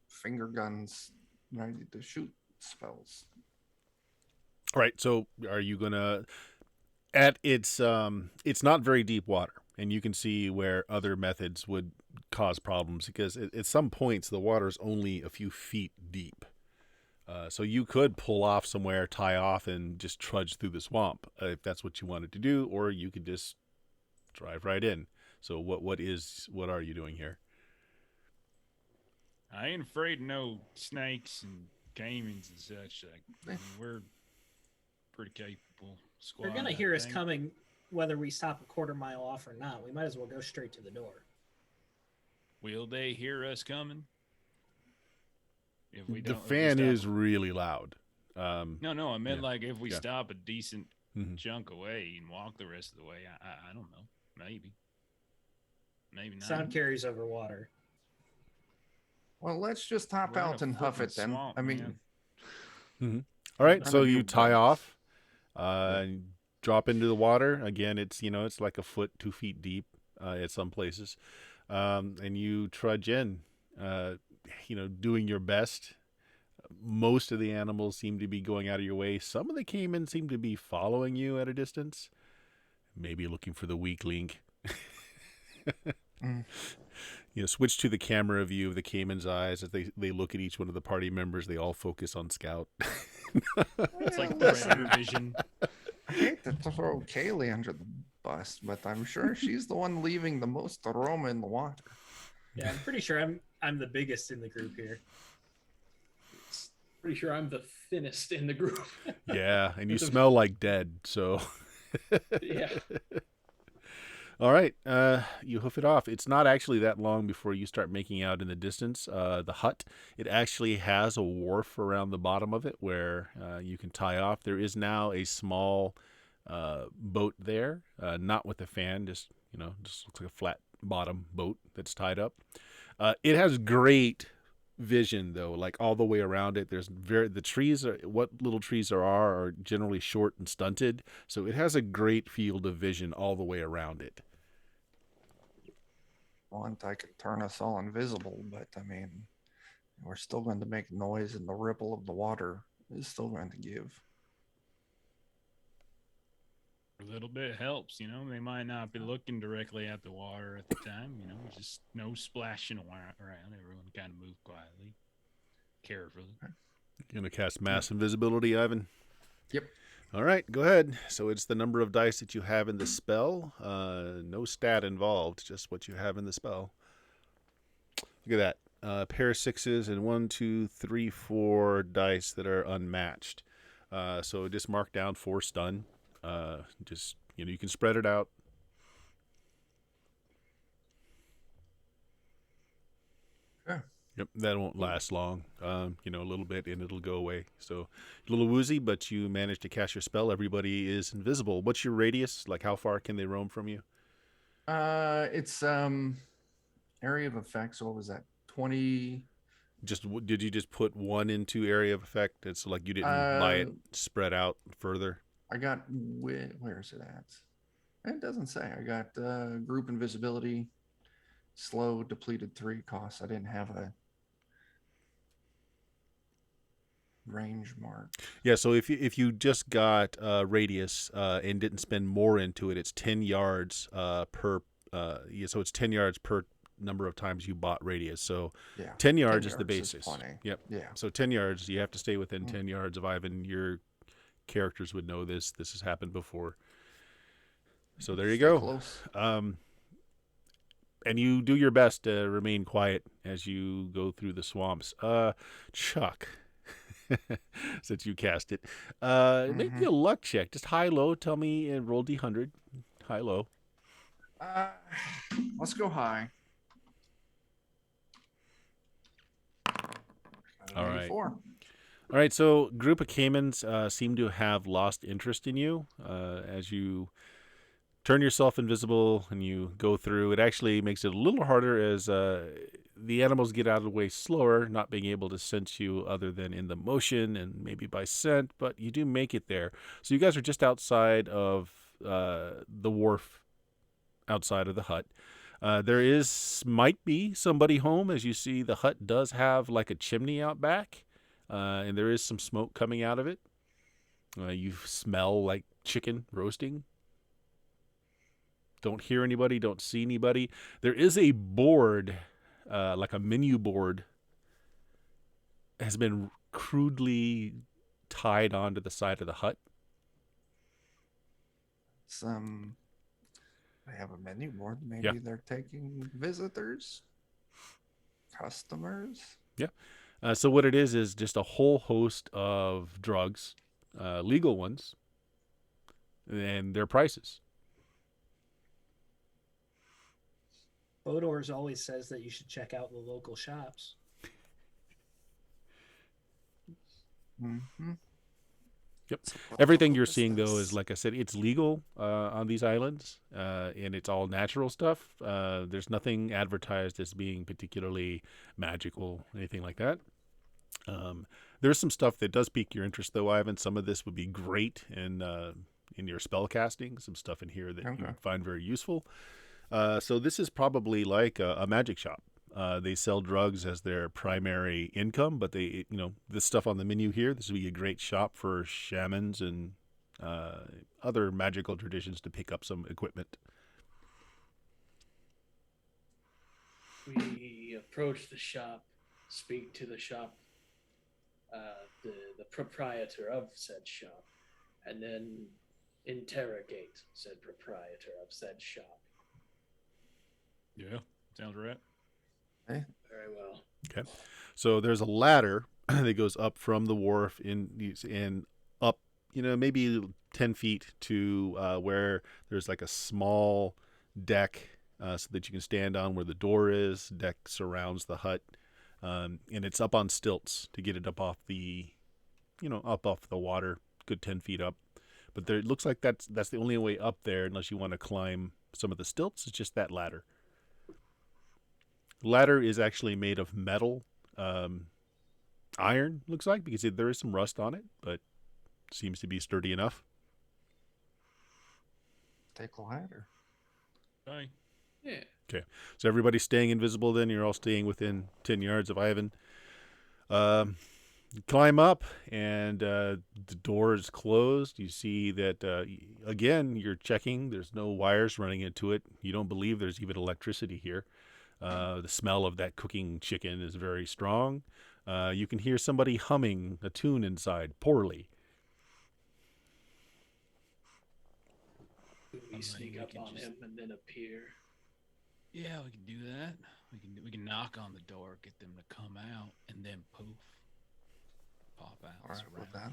finger guns, ready to shoot spells. All right, so are you gonna it's not very deep water, and you can see where other methods would cause problems because at some points the water is only a few feet deep. So you could pull off somewhere, tie off, and just trudge through the swamp if that's what you wanted to do, or you could just drive right in. So what are you doing here? I ain't afraid of no snakes and caimans and such. Like, I mean, we're pretty capable squad. They're gonna hear us coming, whether we stop a quarter mile off or not. We might as well go straight to the door. Will they hear us coming? If we The don't, fan is really loud. No, I meant yeah, like if we yeah. stop a decent Mhm. chunk away and walk the rest of the way. I don't know. Maybe not. Sound carries over water. Well, let's just hop We're in out a and huff flippin' it then. swamp, I mean, man. All right, None so of you you tie guns. off, and drop into the water. Again, it's it's like a foot, 2 feet deep at some places, and you trudge in. Doing your best. Most of the animals seem to be going out of your way. Some of the caiman seem to be following you at a distance, maybe looking for the weak link. Mm. Switch to the camera view of the caiman's eyes as they look at each one of the party members. They all focus on Scout. It's like listen, predator vision. I hate to throw Kaylee under the bus, but I'm sure she's the one leaving the most aroma in the water. Yeah, I'm pretty sure I'm the biggest in the group here. Pretty sure I'm the thinnest in the group. Yeah, and you smell like dead, so. Yeah. All right, you hoof it off. It's not actually that long before you start making out in the distance. The hut, it actually has a wharf around the bottom of it where you can tie off. There is now a small boat there, not with a fan, just looks like a flat bottom boat that's tied up. It has great vision though, like all the way around it. The trees are what little trees there are generally short and stunted, so it has a great field of vision all the way around it. Want I could turn us all invisible, but I mean, we're still going to make noise, and the ripple of the water is still going to give. A little bit helps, They might not be looking directly at the water at the time, Just no splashing around. Everyone kind of move quietly, carefully. You're gonna cast mass invisibility, Ivan? Yep. All right, go ahead. So it's the number of dice that you have in the spell. No stat involved, just what you have in the spell. Look at that. Pair of sixes and 1, 2, 3, 4 dice that are unmatched. So just mark down 4 stun. You can spread it out. Yeah. Yep, that won't last long. A little bit and it'll go away. So a little woozy, but you managed to cast your spell. Everybody is invisible. What's your radius? Like how far can they roam from you? It's area of effect. So what was that? 20. Did you just put 1 into area of effect? It's like you didn't lie it spread out further. I got where is it at? It doesn't say. I got group invisibility, slow, depleted 3 costs. I didn't have a range mark. Yeah, so if you just got radius and didn't spend more into it, it's 10 yards per. So it's 10 yards per number of times you bought radius. So Yeah. 10 10 yards is the yards is basis. plenty. Yep. Yeah. So 10 yards, you have to stay within Mm. 10 yards of Ivan. Your characters would know this. This has happened before. So there you Stay go. close. And you do your best to remain quiet as you go through the swamps. Chuck, since you cast it, make me a luck check. Just high, low. Tell me and roll D100. High, low. Let's go high. All right. 84. All right, so group of caimans seem to have lost interest in you as you turn yourself invisible and you go through. It actually makes it a little harder as the animals get out of the way slower, not being able to sense you other than in the motion and maybe by scent, but you do make it there. So you guys are just outside of the wharf, outside of the hut. There might be somebody home, as you see the hut does have like a chimney out back, and there is some smoke coming out of it. You smell like chicken roasting. Don't hear anybody, don't see anybody. There is a board, like a menu board, has been crudely tied onto the side of the hut. They have a menu board. Maybe Yeah. they're taking visitors, customers. Yeah. So what it is just a whole host of drugs, legal ones, and their prices. Bodor's always says that you should check out the local shops. Mm-hmm. Everything you're seeing, though, is, like I said, it's legal on these islands, and it's all natural stuff. There's nothing advertised as being particularly magical, anything like that. There's some stuff that does pique your interest, though, Ivan. Some of this would be great in your spell casting. Some stuff in here that you would find very useful. So this is probably like a magic shop. They sell drugs as their primary income, but this stuff on the menu here, this would be a great shop for shamans and other magical traditions to pick up some equipment. We approach the shop, speak to the shop, the proprietor of said shop, and then interrogate said proprietor of said shop. Yeah, sounds right. Very well. Okay, so there's a ladder that goes up from the wharf and up, maybe 10 feet to where there's like a small deck so that you can stand on where the door is. Deck surrounds the hut, and it's up on stilts to get it up off the water, good 10 feet up. But it looks like that's the only way up there unless you want to climb some of the stilts. It's just that ladder. Ladder is actually made of metal, iron, looks like, because there is some rust on it, but seems to be sturdy enough. Take a ladder. Bye. Yeah. Okay, so everybody's staying invisible then? You're all staying within 10 yards of Ivan. You climb up, and the door is closed. You see that, again, you're checking. There's no wires running into it. You don't believe there's even electricity here. The smell of that cooking chicken is very strong. You can hear somebody humming a tune inside, poorly. Do we sneak up on him and then appear? Yeah, we can do that. We can knock on the door, get them to come out, and then poof, pop out. All right with that.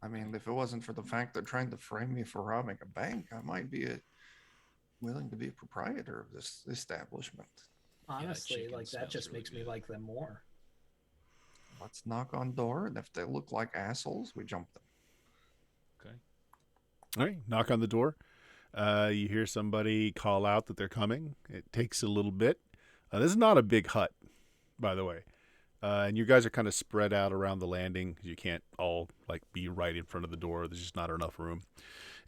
I mean, if it wasn't for the fact they're trying to frame me for robbing a bank, I might be willing to be a proprietor of this establishment. Honestly, chicken like that smells just really makes me good. like them more. Let's knock on door, and if they look like assholes, we jump them. Okay. All right, knock on the door. You hear somebody call out that they're coming. It takes a little bit. This is not a big hut, by the way. And you guys are kind of spread out around the landing because you can't all be right in front of the door. There's just not enough room.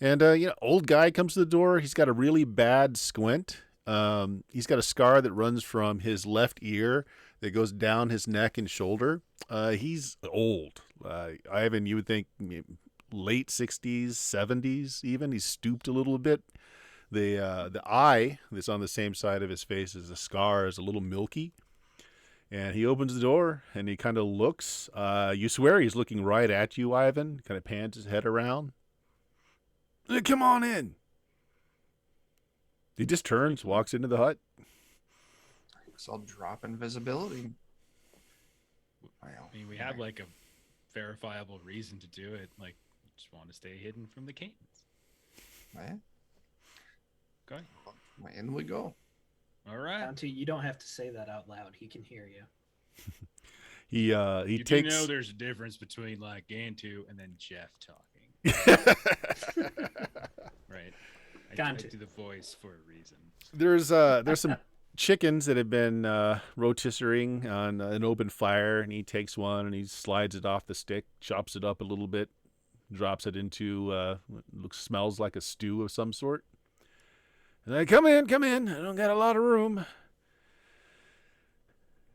And, old guy comes to the door. He's got a really bad squint. He's got a scar that runs from his left ear that goes down his neck and shoulder. He's old. Ivan, you would think late 60s, 70s even. He's stooped a little bit. The eye that's on the same side of his face as the scar is a little milky. And he opens the door and he kind of looks. You swear he's looking right at you, Ivan. Kind of pans his head around. Come on in. He just turns, walks into the hut. I guess I'll drop invisibility. Well, I mean, we have like a verifiable reason to do it. Like, just want to stay hidden from the Canes. eh? Okay. In we go. All right. Bounty, you don't have to say that out loud. He can hear you. He You takes. do know there's a difference between like Gantu and then Jeff talking, right? I Gantu. do the voice for a reason. there's some chickens that have been rotisserie on an open fire, and he takes one and he slides it off the stick, chops it up a little bit, drops it into what smells like a stew of some sort. And I come in. I don't got a lot of room.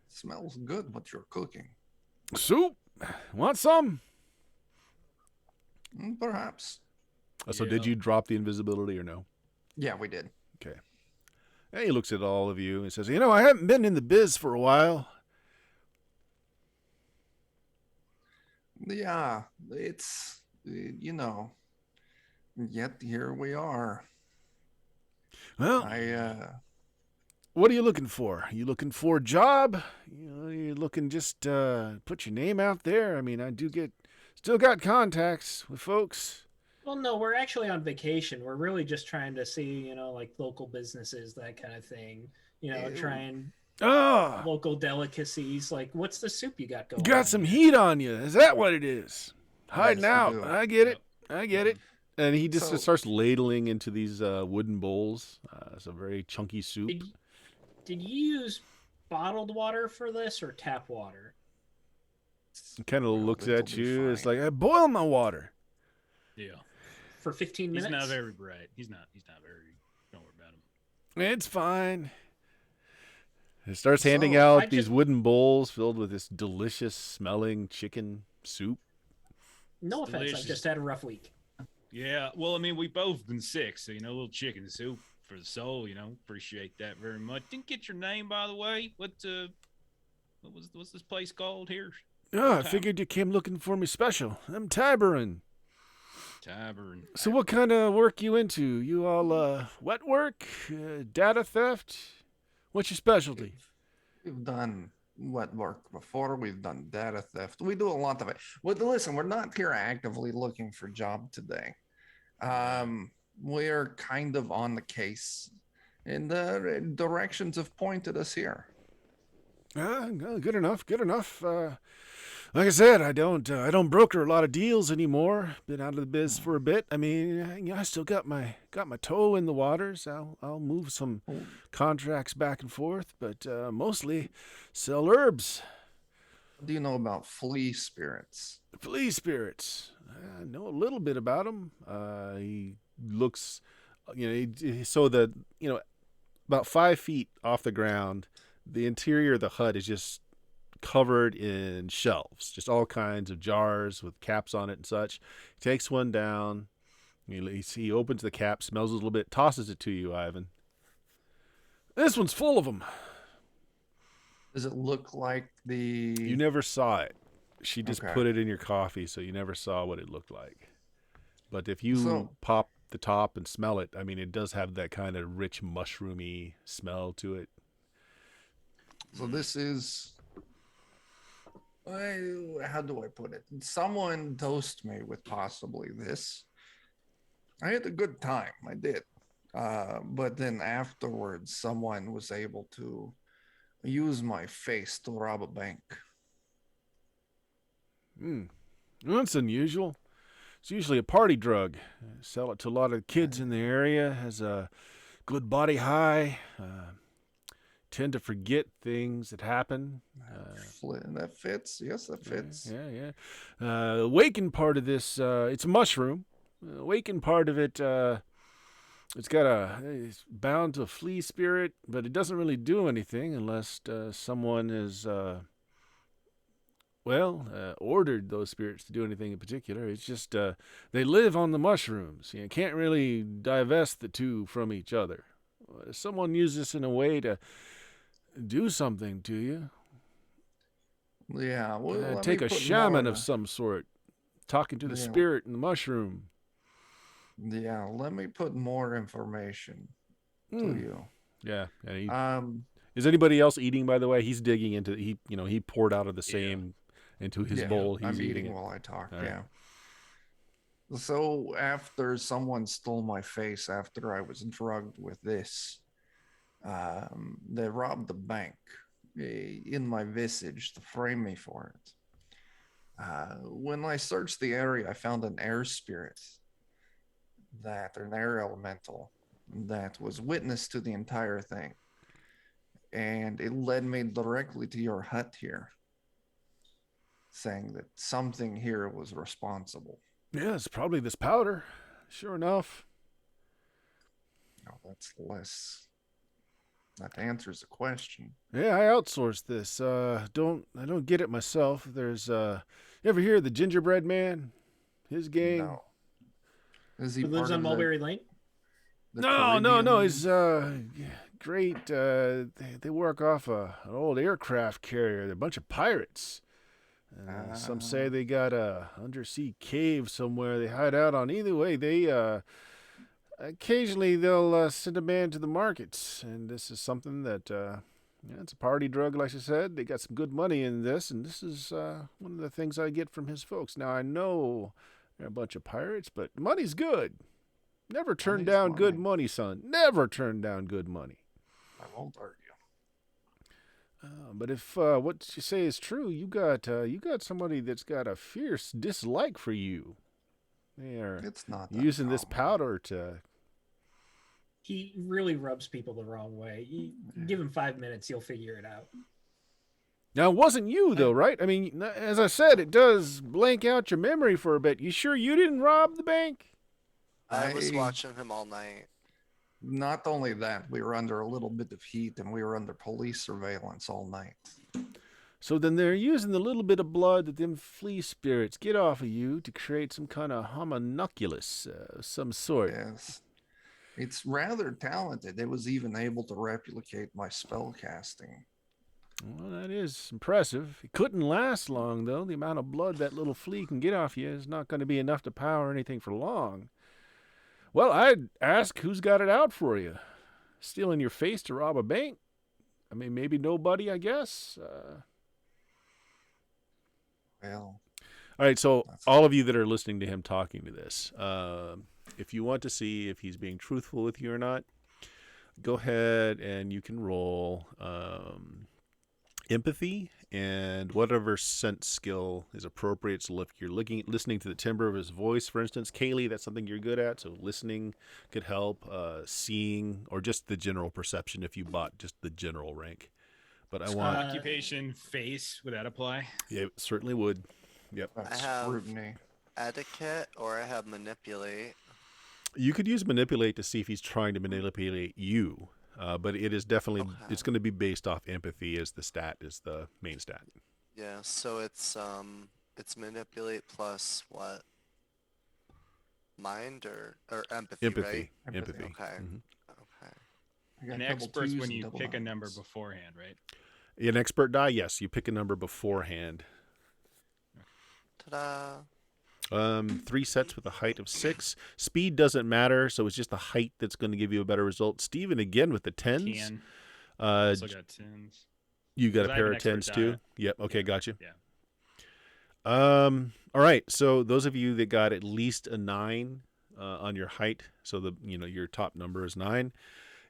Smells good what you're cooking. Soup. Want some? Perhaps. So did you drop the invisibility or no? Yeah, we did. Okay. And he looks at all of you and says, I haven't been in the biz for a while. Yeah, it's, yet here we are. Well, what are you looking for? You looking for a job? You looking just put your name out there? I mean, I still got contacts with folks. Well, no, we're actually on vacation. We're really just trying to see, like local businesses, that kind of thing. Trying local delicacies. Like, what's the soup you got going? Got some heat on you. Is that what it is? Hiding Yes, we out. do. I get it. I get it. And he just So- starts ladling into these wooden bowls. It's a very chunky soup. Did you use bottled water for this or tap water? He kind of Well, looks it'll at be you. It's fine. like, I boil my water. Yeah. For 15 He's minutes? not very bright. He's not very. Don't worry about him. It's fine. He starts handing So, out I these just- wooden bowls filled with this delicious smelling chicken soup. No It's offense, delicious. I've just had a rough week. Yeah. Well, I mean, we both been sick, so a little chicken soup for the soul. Appreciate that very much. Didn't get your name, by the way. What's this place called here? Oh, I figured you came looking for me special. I'm Tiberin. Tavern. So what kind of work you into? You all wet work? Data theft? What's your specialty? We've done wet work before. We've done data theft. We do a lot of it. But listen, we're not here actively looking for a job today. We're kind of on the case, and the directions have pointed us here. Good enough. Good enough. Like I said, I don't broker a lot of deals anymore. Been out of the biz for a bit. I mean, I still got my toe in the waters. I'll move some contracts back and forth, but mostly sell herbs. What do you know about flea spirits? Flea spirits. I know a little bit about them. He looks, about 5 feet off the ground, the interior of the hut is just covered in shelves, just all kinds of jars with caps on it and such. He takes one down. He opens the cap, smells it a little bit, tosses it to you, Ivan. This one's full of them. Does it look like the? You never saw it. She just Okay. put it in your coffee, so you never saw what it looked like. But if you So- pop the top and smell it, I mean, it does have that kind of rich mushroomy smell to it. So this is. How do I put it? Someone dosed me with possibly this. I had a good time. I did. But then afterwards, someone was able to use my face to rob a bank. Well, that's unusual. It's usually a party drug. Sell it to a lot of kids in the area. Has a good body high. Tend to forget things that happen. That fits. Yes, that fits. Yeah. Waking part of this, it's a mushroom. Waking part of it, it's bound to a flea spirit, but it doesn't really do anything unless someone is ordered those spirits to do anything in particular. It's just they live on the mushrooms. You can't really divest the two from each other. Someone uses this in a way to do something to you. Yeah, well, let Take me a put shaman more, of some sort, talking to the Yeah. spirit in the mushroom. Yeah, let me put more information to you. Yeah. And Um, is anybody else eating? By the way, he's digging into he poured out of the same into his yeah, bowl. He's I'm eating eating it. while I talk. All right. Yeah. So after someone stole my face after I was drugged with this, they robbed the bank in my visage to frame me for it. When I searched the area, I found an air spirit an air elemental that was witness to the entire thing. And it led me directly to your hut here, saying that something here was responsible. Yeah, it's probably this powder. Sure enough. No, that's less. That answers the question. Yeah, I outsourced this. I don't get it myself. There's you ever hear of the gingerbread man? His gang? No. Is he Who lives part on of Mulberry Lane? the No. Caribbean? He's great. They work off an old aircraft carrier. They're a bunch of pirates. Some say they got a undersea cave somewhere they hide out on. Either way, they occasionally they'll send a man to the markets, and this is something that it's a party drug, like I said. They got some good money in this, and this is one of the things I get from his folks. Now I know they're a bunch of pirates, but money's good. Never turn Money's down good money. money, son. Never turn down good money. I won't argue. But if what you say is true, you got somebody that's got a fierce dislike for you. They are It's not that using this common. powder to. He really rubs people the wrong way. You give him 5 minutes, he'll figure it out. Now, it wasn't you though, right? I mean, as I said, it does blank out your memory for a bit. You sure you didn't rob the bank? I was I- watching him all night. Not only that, we were under a little bit of heat and we were under police surveillance all night. So then they're using the little bit of blood that them flea spirits get off of you to create some kind of homunculus of some sort. Yes. It's rather talented. It was even able to replicate my spell casting. Well, that is impressive. It couldn't last long, though. The amount of blood that little flea can get off you is not going to be enough to power anything for long. Well, I'd ask who's got it out for you. Stealing your face to rob a bank? I mean, maybe nobody, I guess. Well, All right, so That's- all of you that are listening to him talking to this, if you want to see if he's being truthful with you or not, go ahead and you can roll empathy and whatever sense skill is appropriate. So if you're listening to the timbre of his voice, for instance, Kaylee, that's something you're good at. So listening could help. Seeing, or just the general perception if you bought just the general rank. But I want, Occupation, face, would that apply? yeah, it certainly would. Yep. that's have- scrutiny. Etiquette, or I have manipulate. You could use manipulate to see if he's trying to manipulate you. But it is definitely, Okay. it's going to be based off empathy as the stat, is the main stat. Yeah, so it's manipulate plus what? Mind or empathy, Empathy. right? Empathy. Okay. Mhm. Okay. I got An double expert's twos when and you double pick a number nines. beforehand, right? An expert die, yes. You pick a number beforehand. Ta-da. 3 sets with a height of 6. Speed doesn't matter, so it's just the height that's going to give you a better result. Steven, again, with the 10s. Can. Uh, Also got tens. you got 'cause a I have pair an of expert 10s die. too? Yep, okay, got you. Yeah. All right, so those of you that got at least a 9 on your height, so your top number is 9.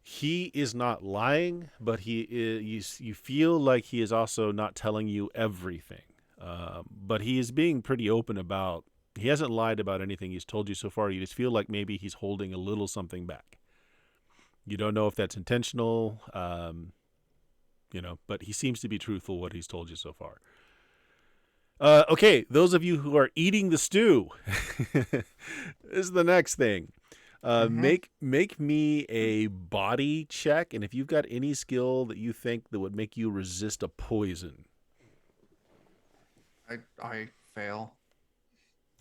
He is not lying, but he is. You feel like he is also not telling you everything, but he is being pretty open about. He hasn't lied about anything he's told you so far. You just feel like maybe he's holding a little something back. You don't know if that's intentional, but he seems to be truthful what he's told you so far. Okay, those of you who are eating the stew, this is the next thing. Make me a body check, and if you've got any skill that you think that would make you resist a poison. I fail.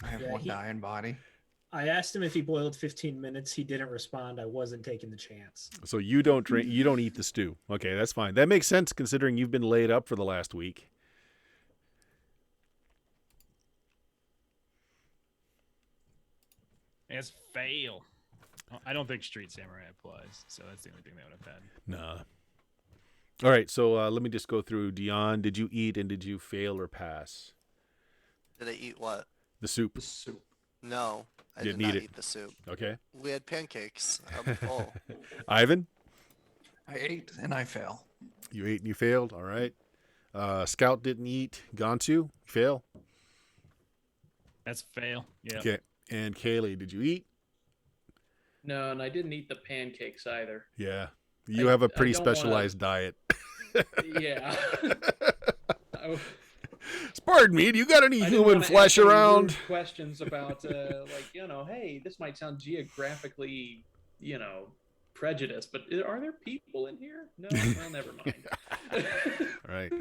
I have Yeah, one die in body. I asked him if he boiled 15 minutes. He didn't respond. I wasn't taking the chance. So you don't drink. You don't eat the stew. Okay, that's fine. That makes sense considering you've been laid up for the last week. It's fail. I don't think Street Samurai applies, so that's the only thing they would have had. Nah. All right, so let me just go through. Dion, did you eat and did you fail or pass? Did I eat what? The soup. The soup. No, I Didn't did not eat it. eat the soup. Okay. We had pancakes. I'm full. Ivan, I ate and I fail. you ate and you failed. All right. Scout didn't eat. Gantu, fail. That's fail. Yeah. Okay. And Kaylee, did you eat? No, and I didn't eat the pancakes either. Yeah. You have a I pretty don't wanna- specialized diet. Yeah. Pardon me, do you got any I didn't human wanna flesh ask any around? rude questions about, hey, this might sound geographically, prejudiced, but are there people in here? No, well, never mind. All right.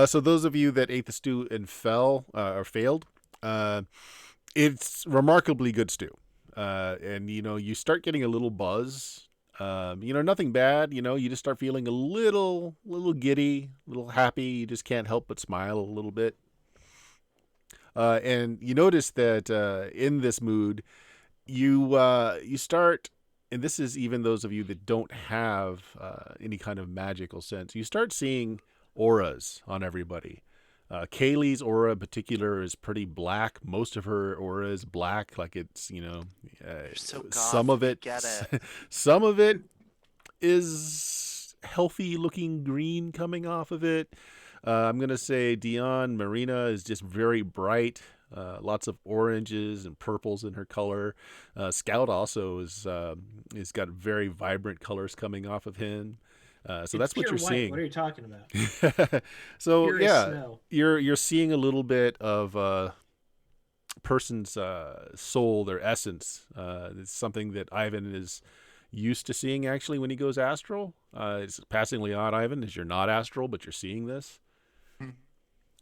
So those of you that ate the stew and fell or failed, it's remarkably good stew. And you start getting a little buzz. Nothing bad. You just start feeling a little giddy, a little happy. You just can't help but smile a little bit. And you notice that in this mood, you start, and this is even those of you that don't have any kind of magical sense. You start seeing auras on everybody. Kaylee's aura in particular is pretty black. Most of her aura is black, like it's so goth, some of we it, get it. some of it is healthy looking green coming off of it. I'm gonna say Dion Marina is just very bright. Lots of oranges and purples in her color. Scout also is got very vibrant colors coming off of him. So It's that's what pure you're white. seeing. What are you talking about? So Pure as yeah, snow. you're seeing a little bit of a person's soul, their essence. It's something that Ivan is used to seeing actually when he goes astral. It's passingly odd, Ivan, as you're not astral, but you're seeing this.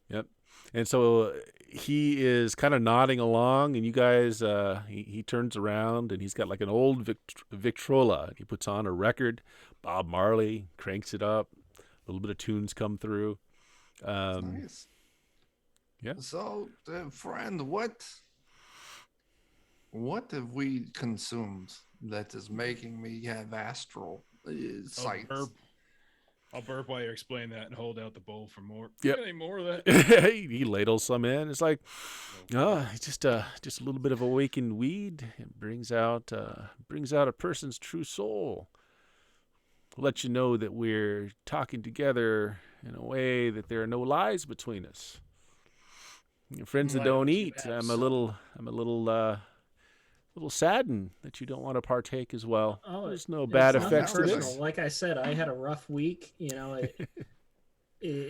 Yep. And so he is kind of nodding along, and you guys, he turns around, and he's got like an old Victrola. And he puts on a record. Bob Marley cranks it up. A little bit of tunes come through. Nice. Yeah. So, friend, what have we consumed that is making me have astral sights? I'll burp while you explain that and hold out the bowl for more. Yep. Any more of that? He ladles some in. It's like, it's just a little bit of awakened weed. It brings out a person's true soul. Let you know that we're talking together in a way that there are no lies between us. Friends that Why don't don't you eat, have I'm a little saddened that you don't want to partake as well. Oh, There's no bad it's effects to nothing this. personal. Like I said, I had a rough week.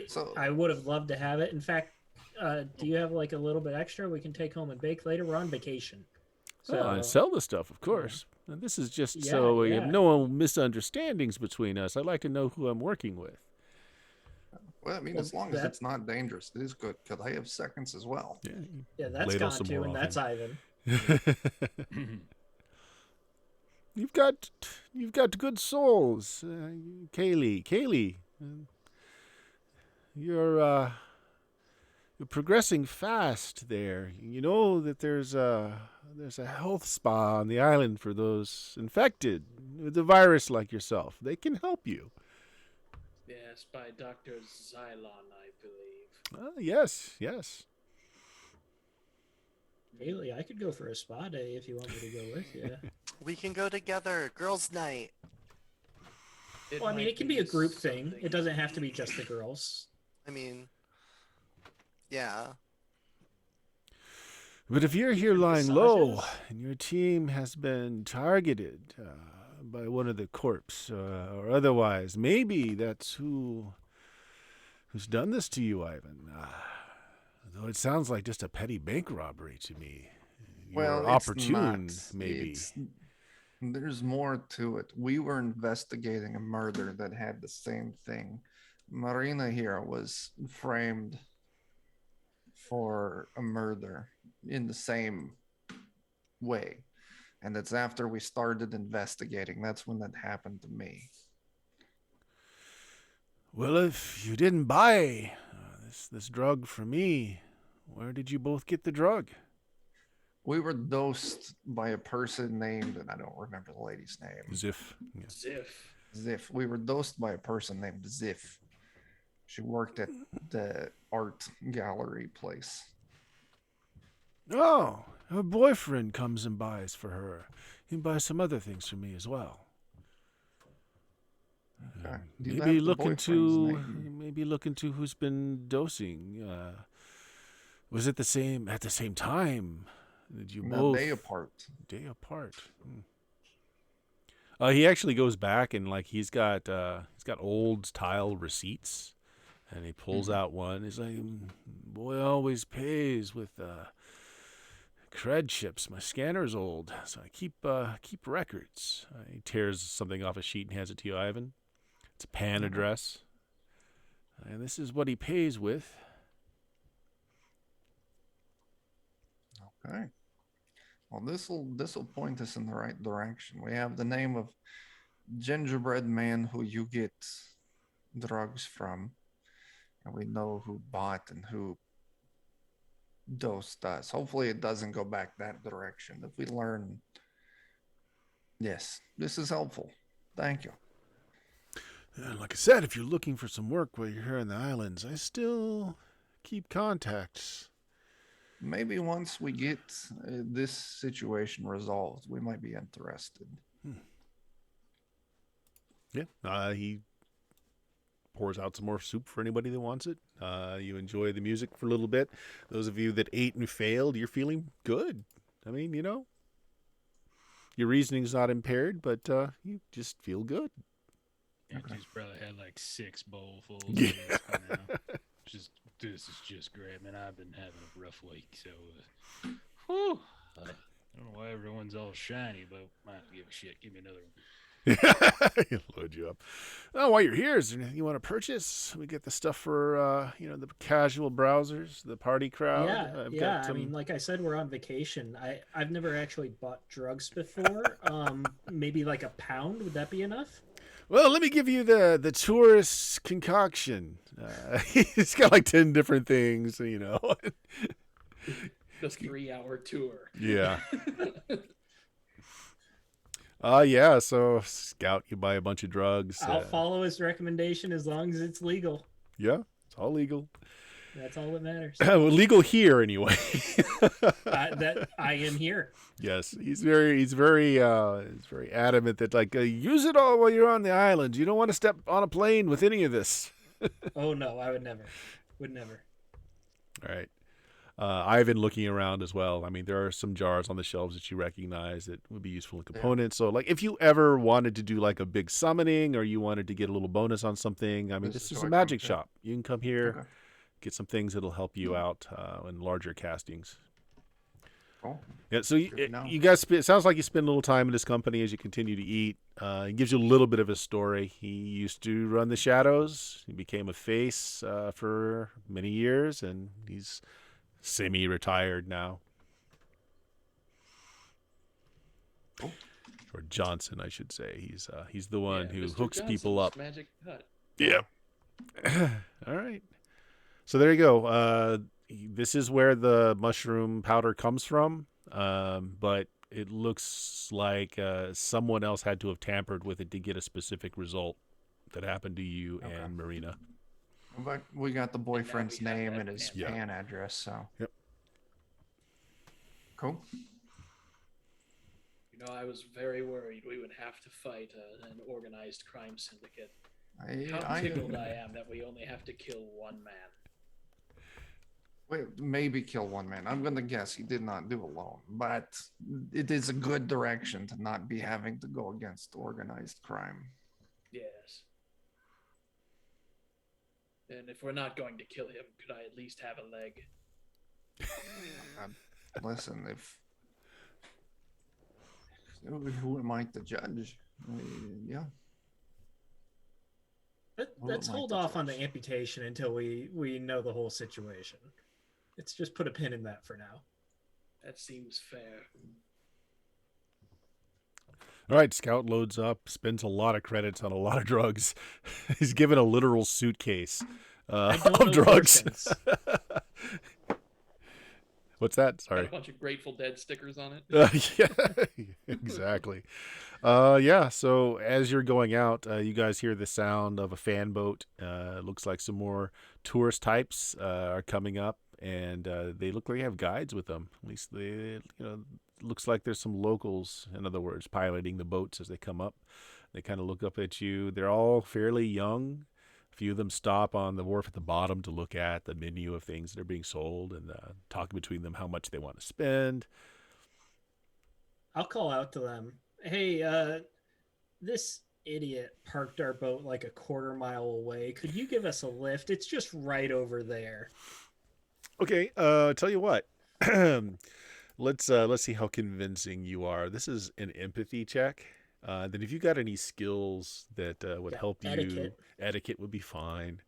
So- I would have loved to have it. In fact, do you have like a little bit extra we can take home and bake later? We're on vacation. So And sell the stuff, of course. And this is just Yeah, so we have yeah. no misunderstandings between us. I'd like to know who I'm working with. Well, I mean, Well, as long as that- it's not dangerous, it is good because I have seconds as well. Yeah. yeah, that's ladle gone some too, more and off that's him. Ivan. You've got good souls, Kaylee. You're progressing fast there. You know that there's a health spa on the island for those infected with the virus like yourself. They can help you. Yes, by Dr. Xylon, I believe. Yes. Haley, I could go for a spa day if you want me to go with you. We can go together. Girls' night. Well, I mean, it can be a group thing. It doesn't have to be just the girls. I mean, yeah. But if you're here lying low and your team has been targeted by one of the corps or otherwise, maybe that's who's done this to you, Ivan. Though it sounds like just a petty bank robbery to me. Well, You're it's opportune, not. maybe. There's more to it. We were investigating a murder that had the same thing. Marina here was framed for a murder in the same way. And it's after we started investigating. That's when that happened to me. Well, if you didn't buy this drug from me, where did you both get the drug? We were dosed by a person named, and I don't remember the lady's name. Ziff. Yeah. Ziff. Ziff. We were dosed by a person named Ziff. She worked at the art gallery place. Oh, her boyfriend comes and buys for her. He buys some other things for me as well. Okay. Maybe look into who's been dosing. Was it at the same time? Did you both? Day apart. Day apart. He actually goes back and he's got old tile receipts, and he pulls out one. He's like, boy always pays with cred chips. My scanner's old, so I keep records. He tears something off a sheet and hands it to you, Ivan. It's a PAN address, and this is what he pays with. Okay. Well, this will point us in the right direction. We have the name of gingerbread man who you get drugs from, and we know who bought and who dosed us. Hopefully, it doesn't go back that direction. If we learn, yes, this is helpful. Thank you. Like I said, if you're looking for some work while you're here in the islands, I still keep contacts. Maybe once we get this situation resolved, we might be interested. Yeah, he pours out some more soup for anybody that wants it. You enjoy the music for a little bit. Those of you that ate and failed, you're feeling good. I mean, your reasoning's not impaired, but you just feel good. Yeah, he's probably had like 6 bowlfuls. Yeah. This is just great, man. I've been having a rough week, so whew, I don't know why everyone's all shiny, but I have to give a shit. Give me another one. He'll load you up. Oh, while you're here, is there anything you want to purchase? We get the stuff for the casual browsers, the party crowd. I mean, like I said, we're on vacation. I've never actually bought drugs before. Maybe like a pound. Would that be enough? Well, let me give you the tourist concoction. It's got like 10 different things, The 3-hour tour. Yeah. Yeah, so Scout, you buy a bunch of drugs. I'll follow his recommendation as long as it's legal. Yeah, it's all legal. That's all that matters. Well, legal here anyway. That I am here. Yes, he's very adamant that use it all while you're on the island. You don't want to step on a plane with any of this. Oh no, I would never. Would never. All right. Ivan looking around as well. I mean, there are some jars on the shelves that you recognize that would be useful in components. So, if you ever wanted to do a big summoning, or you wanted to get a little bonus on something, I mean, this is a magic shop. You can come here, get some things that'll help you out in larger castings. Cool. Yeah, so you guys, it sounds like you spend a little time in this company as you continue to eat. It gives you a little bit of a story. He used to run the Shadows. He became a face for many years, and he's semi-retired now. Oh. Or Johnson, I should say. He's the one who Mr. hooks Johnson's people up. Magic Hut. Yeah. All right. So there you go. This is where the mushroom powder comes from, but it looks like someone else had to have tampered with it to get a specific result that happened to you and Marina. But we got the boyfriend's name and his Yeah. PAN address, so. Yep. Cool. I was very worried we would have to fight an organized crime syndicate. How I tickled I am that we only have to kill one man. Wait, maybe kill one man. I'm going to guess he did not do alone, but it is a good direction to not be having to go against organized crime. Yes. And if we're not going to kill him, could I at least have a leg? Listen, if Who am I to judge? Yeah. Let's Who am I hold to off on the judge? amputation until we know the whole situation. Let's just put a pin in that for now. That seems fair. All right, Scout loads up, spends a lot of credits on a lot of drugs. He's given a literal suitcase I don't of know drugs. portions. What's that? Got Sorry. a bunch of Grateful Dead stickers on it. Yeah, exactly. Yeah, so as you're going out, you guys hear the sound of a fan boat. Looks like some more tourist types are coming up, and they look like they have guides with them. At least looks like there's some locals, in other words, piloting the boats as they come up. They kind of look up at you. They're all fairly young. A few of them stop on the wharf at the bottom to look at the menu of things that are being sold and talk between them how much they want to spend. I'll call out to them. Hey, this idiot parked our boat like a quarter mile away. Could you give us a lift? It's just right over there. Okay, tell you what. Let's see how convincing you are. This is an empathy check. Then if you got any skills that would help you, etiquette would be fine.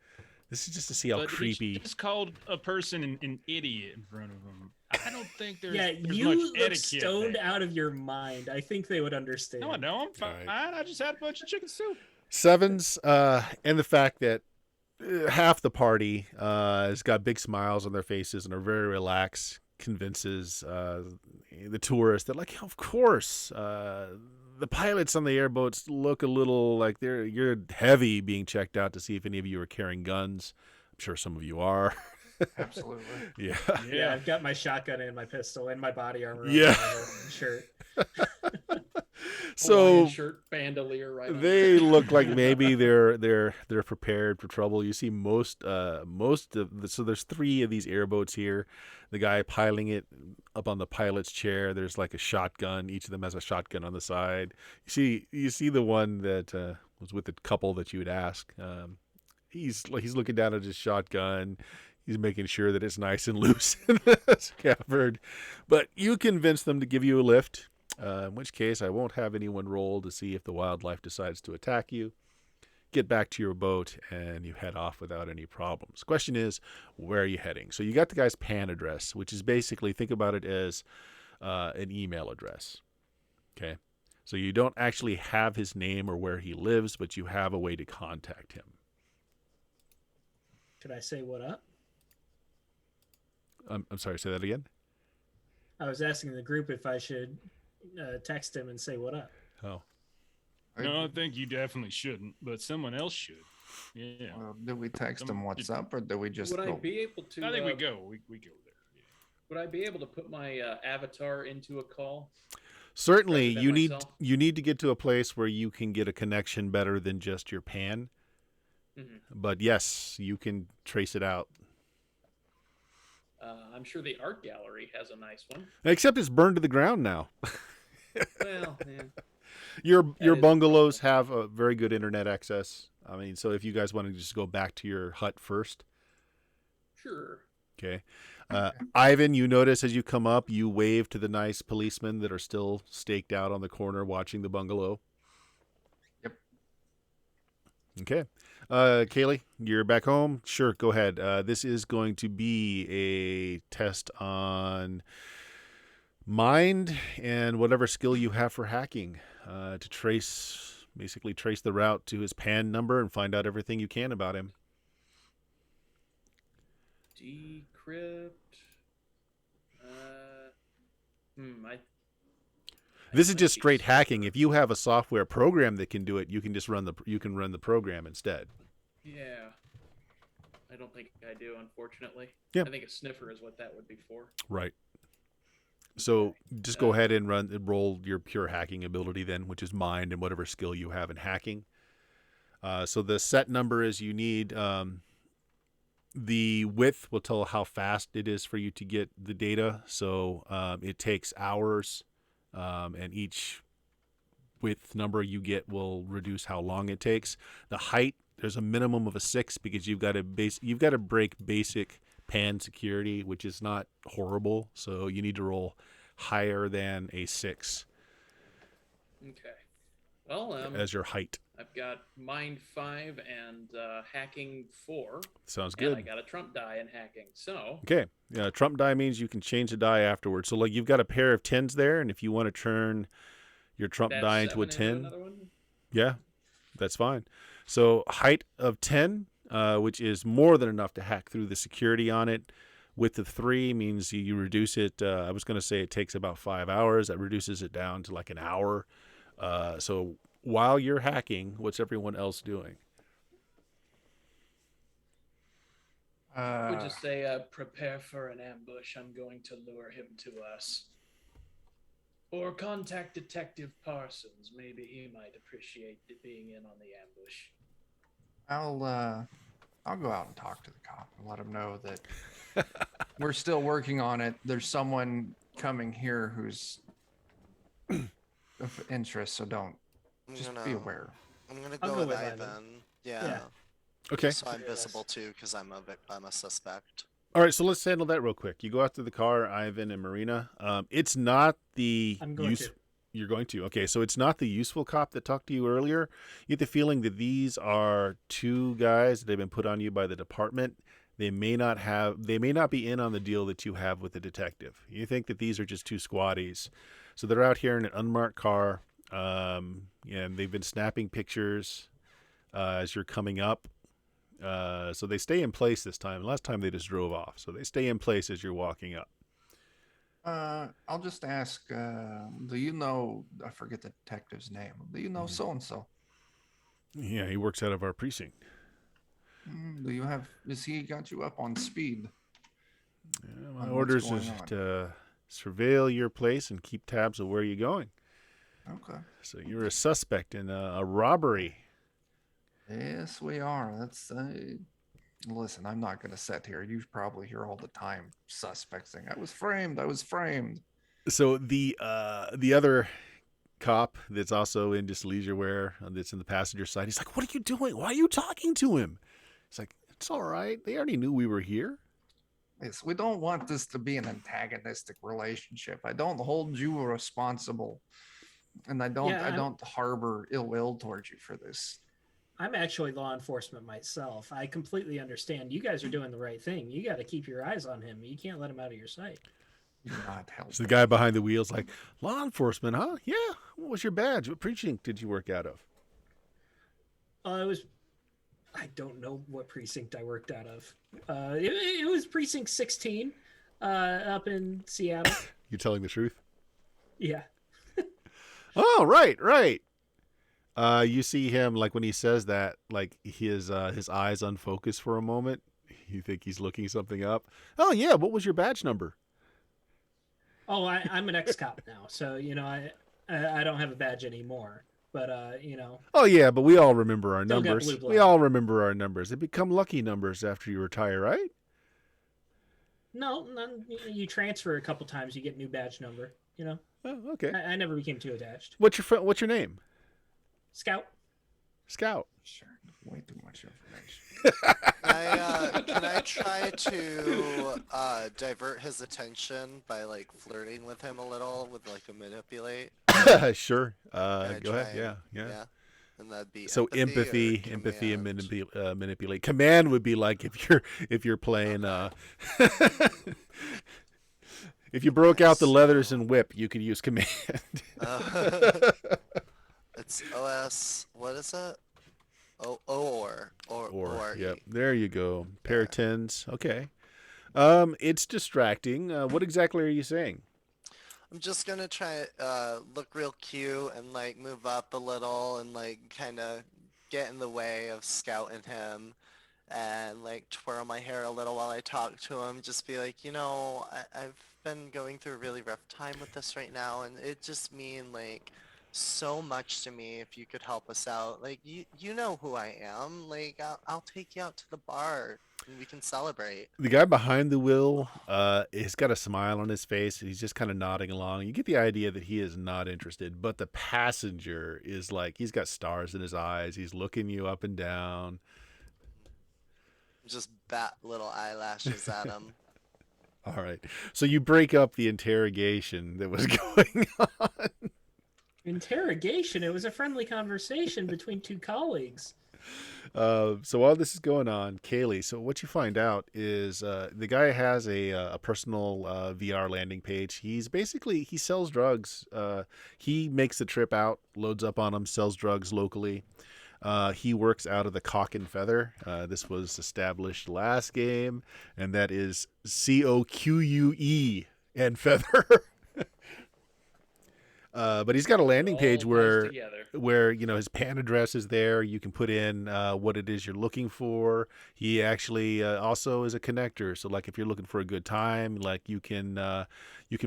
This is just to see how creepy. He just called a person an idiot in front of him. I don't think there's you much look etiquette stoned there. out of your mind. I think they would understand. No, I know. I'm fine. Right. I just had a bunch of chicken soup. Sevens, and the fact that half the party has got big smiles on their faces and are very relaxed, convinces the tourists that, like, of course, the pilots on the airboats look a little like you're heavy, being checked out to see if any of you are carrying guns. I'm sure some of you are. Absolutely. Yeah. Yeah, I've got my shotgun and my pistol and my body armor. Yeah. On my shirt. So Hawaiian shirt, bandolier, right? they look like maybe they're prepared for trouble. You see most of so there's 3 of these airboats here. The guy piloting it up on the pilot's chair. There's like a shotgun. Each of them has a shotgun on the side. You see the one that was with the couple that you would ask. He's looking down at his shotgun. He's making sure that it's nice and loose in the scabbard. But you convince them to give you a lift. In which case, I won't have anyone roll to see if the wildlife decides to attack you. Get back to your boat, and you head off without any problems. Question is, where are you heading? So you got the guy's PAN address, which is basically, think about it as an email address. Okay? So you don't actually have his name or where he lives, but you have a way to contact him. Could I say what up? I'm sorry, say that again? I was asking the group if I should text him and say what up. Oh. No, I think you definitely shouldn't, but someone else should. Yeah. Do we text them what's up, or do we just Would go? I be able to? I think we go. We go there. Yeah. Would I be able to put my avatar into a call? Certainly, Represent you need to get to a place where you can get a connection better than just your PAN. Mm-hmm. But yes, you can trace it out. I'm sure the art gallery has a nice one. Except it's burned to the ground now. Well, yeah. Your is bungalows have a very good internet access. I mean, so if you guys want to just go back to your hut first. Sure. Okay. Ivan, you notice as you come up, you wave to the nice policemen that are still staked out on the corner watching the bungalow. Yep. Okay. Kaylee, you're back home? Sure, go ahead. This is going to be a test on mind and whatever skill you have for hacking to basically trace the route to his PAN number and find out everything you can about him. Decrypt. This is just straight hacking. If you have a software program that can do it, you can just run the program instead. Yeah. I don't think I do, unfortunately. Yeah. I think a sniffer is what that would be for. Right. So just go ahead and roll your pure hacking ability then, which is mind and whatever skill you have in hacking. So the set number is you need the width will tell how fast it is for you to get the data. So it takes hours, and each width number you get will reduce how long it takes. The height, there's a minimum of a 6 because you've got to break basic PAN security, which is not horrible. So you need to roll higher than a 6. Okay. Well, as your height. I've got Mind 5 and Hacking 4. Sounds And I good. got a Trump die in Hacking. So, Okay. Trump die means you can change the die afterwards. So like you've got a pair of 10s there, and if you want to turn your Trump dash die into a 7 into 10, another one? yeah, that's fine. So height of 10, which is more than enough to hack through the security on it. Width of 3 means you reduce it. I was going to say it takes about 5 hours. That reduces it down to like an hour. So while you're hacking, what's everyone else doing? Would just say, prepare for an ambush. I'm going to lure him to us. Or contact Detective Parsons. Maybe he might appreciate being in on the ambush. I'll go out and talk to the cop and let him know that we're still working on it. There's someone coming here who's of interest, so don't just be aware. I'm gonna I'll go go with with Ivan. Ivan. Yeah. Yeah. Okay. So I'm Three of us. visible too, because I'm a suspect. All right, so let's handle that real quick. You go out to the car, Ivan and Marina. It's not the I'm going to. You're going to. Okay, so it's not the useful cop that talked to you earlier. You get the feeling that these are two guys that have been put on you by the department. They may not be in on the deal that you have with the detective. You think that these are just two squatties. So they're out here in an unmarked car, and they've been snapping pictures as you're coming up. So they stay in place this time. Last time they just drove off. So they stay in place as you're walking up. I'll just ask, do you know, I forget the detective's name. Do you know so-and-so? Yeah, he works out of our precinct. Has he got you up on speed? Yeah, my On what's orders going is on? to surveil your place and keep tabs of where you're going. Okay. So you're a suspect in a robbery. Yes, we are. Listen, I'm not going to sit here. You probably hear all the time suspects saying, I was framed. I was framed. So the other cop that's also in just leisure wear that's in the passenger side, he's like, "What are you doing? Why are you talking to him?" It's like, "It's all right. They already knew we were here." Yes, we don't want this to be an antagonistic relationship. I don't hold you responsible. And I don't harbor ill will towards you for this. I'm actually law enforcement myself. I completely understand. You guys are doing the right thing. You got to keep your eyes on him. You can't let him out of your sight. You're not helping. So the guy behind the wheel's like, "Law enforcement, huh? Yeah. What was your badge? What precinct did you work out of?" I don't know what precinct I worked out of. It was precinct 16 up in Seattle. You're telling the truth? Yeah. Oh, right. You see him, like when he says that, like his eyes unfocus for a moment. You think he's looking something up. Oh yeah, what was your badge number? Oh, I'm an ex-cop now, so I don't have a badge anymore. But Oh yeah, but we all remember our Still got numbers. blue blood. We all remember our numbers. They become lucky numbers after you retire, right? no, you transfer a couple times, you get new badge number. Oh, okay. I never became too attached. What's your name? Scout. Scout. Sure. Way too much information. Can I try to divert his attention by like flirting with him a little with like a manipulate? Sure. Can I Go try ahead. and- Yeah. And that'd be So empathy, or and command? manipulate. Command would be like if you're playing. If you broke out the leathers and whip, you could use command. It's OS. What is it? Or. Yep. There you go. Pair of tens. Okay. It's distracting. What exactly are you saying? I'm just gonna try look real cute and like move up a little and like kind of get in the way of scouting him and like twirl my hair a little while I talk to him. Just be like, I've been going through a really rough time with this right now, and it just mean like so much to me if you could help us out. Like you know who I am. Like I'll take you out to the bar and we can celebrate. The guy behind the wheel, has got a smile on his face. He's just kind of nodding along. You get the idea that he is not interested, but the passenger is like, he's got stars in his eyes. He's looking you up and down. Just bat little eyelashes at him. All right. So you break up the interrogation that was going on. Interrogation. It was a friendly conversation between two colleagues. So while this is going on, Kaylee, so what you find out is the guy has a personal VR landing page. He sells drugs. He makes the trip out, loads up on them, sells drugs locally. He works out of the Cock and Feather. This was established last game, and that is COQUE and Feather. But he's got a landing page All ties together. where his PAN address is there. You can put in what it is you're looking for. He actually also is a connector. So like if you're looking for a good time, like you can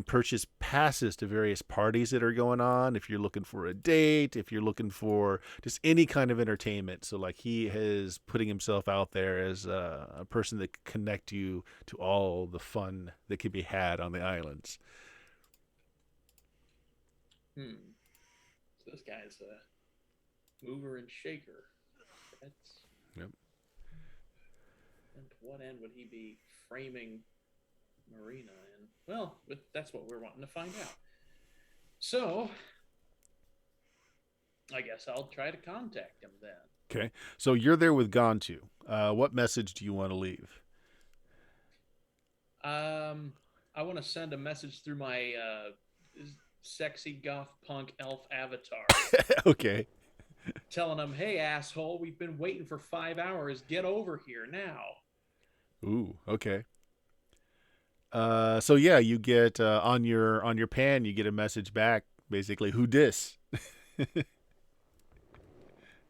purchase passes to various parties that are going on. If you're looking for a date, if you're looking for just any kind of entertainment. So like he is putting himself out there as a person that can connect you to all the fun that can be had on the islands. So this guy's a mover and shaker. That's... Yep. And to what end would he be framing Marina in? Well, that's what we're wanting to find out. So, I guess I'll try to contact him then. Okay. So you're there with Gontu. What message do you want to leave? I want to send a message through my sexy goth punk elf avatar. Okay. Telling him, hey, asshole, we've been waiting for 5 hours. Get over here now. Ooh, okay. So yeah, you get on your pan, you get a message back, basically, who dis? And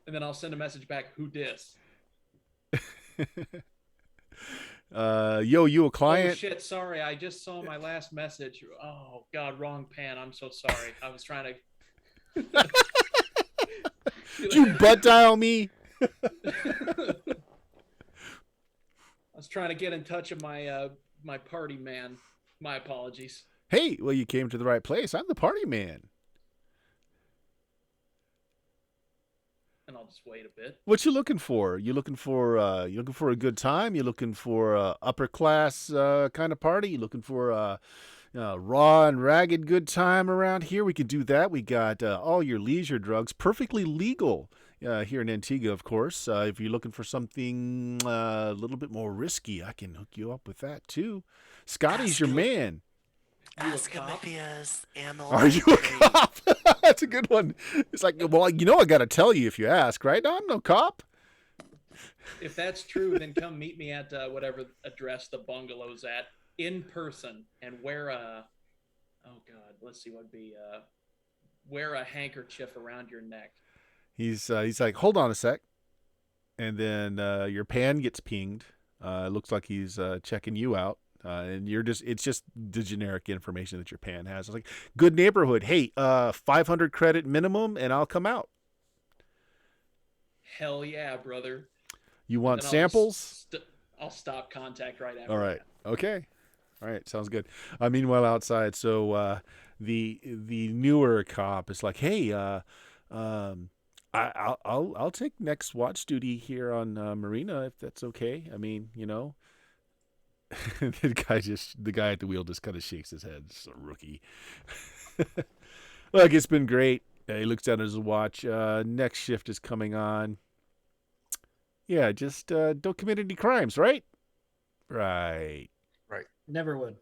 then I'll send a message back, who dis? Yo, you a Oh, client? shit, sorry. I just saw my last message. Oh, God, wrong pan. I'm so sorry. I was trying to... Did you butt dial me? I was trying to get in touch with my my party man. My apologies. Hey, well, you came to the right place. I'm the party man. And I'll just wait a bit. What you looking for? You looking for a good time? You looking for a upper class kind of party? You looking for a raw and ragged good time around here? We could do that. We got all your leisure drugs, perfectly legal here in Antigua, of course. If you're looking for something a little bit more risky, I can hook you up with that too. Scotty's your man. Ask him if he has ammo. Are you a cop? That's a good one. It's like, well, I got to tell you if you ask, right? No, I'm no cop. If that's true, then come meet me at whatever address the bungalow's at in person and wear a... Oh, God. Let's see what would be... wear a handkerchief around your neck. He's like, hold on a sec. And then your pan gets pinged. It looks like he's checking you out. And it's just the generic information that your pan has. It's like, good neighborhood. Hey, 500 credit minimum and I'll come out. Hell yeah, brother. You want samples? I'll stop contact right after. All right. That. Okay. All right. Sounds good. Meanwhile, outside, so the newer cop is like, hey, I'll take next watch duty here on Marina if that's okay. I mean, the guy at the wheel just kind of shakes his head. It's a rookie. Look, it's been great. He looks down at his watch. Next shift is coming on. Yeah, just don't commit any crimes, right? Right. Never would.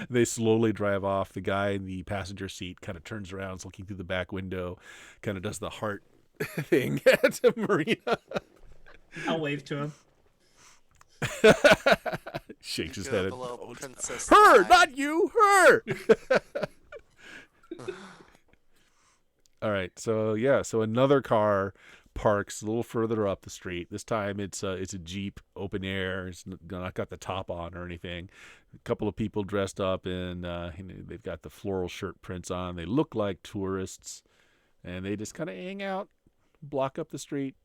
They slowly drive off. The guy in the passenger seat kind of turns around, is looking through the back window, kind of does the heart thing to Marina. I'll wave to him. Shakes his head. Her, not you. Her. All right. So another car parks a little further up the street. This time it's a Jeep, open air. It's not got the top on or anything. A couple of people dressed up in they've got the floral shirt prints on. They look like tourists, and they just kind of hang out, block up the street.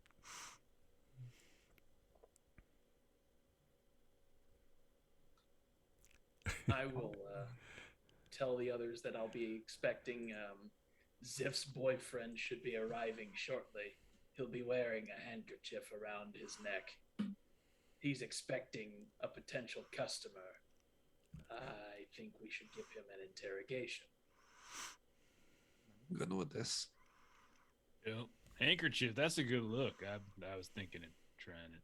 I will tell the others that I'll be expecting Ziff's boyfriend should be arriving shortly. He'll be wearing a handkerchief around his neck. He's expecting a potential customer. I think we should give him an interrogation. good with this. Yep. Handkerchief, that's a good look. I was thinking of trying it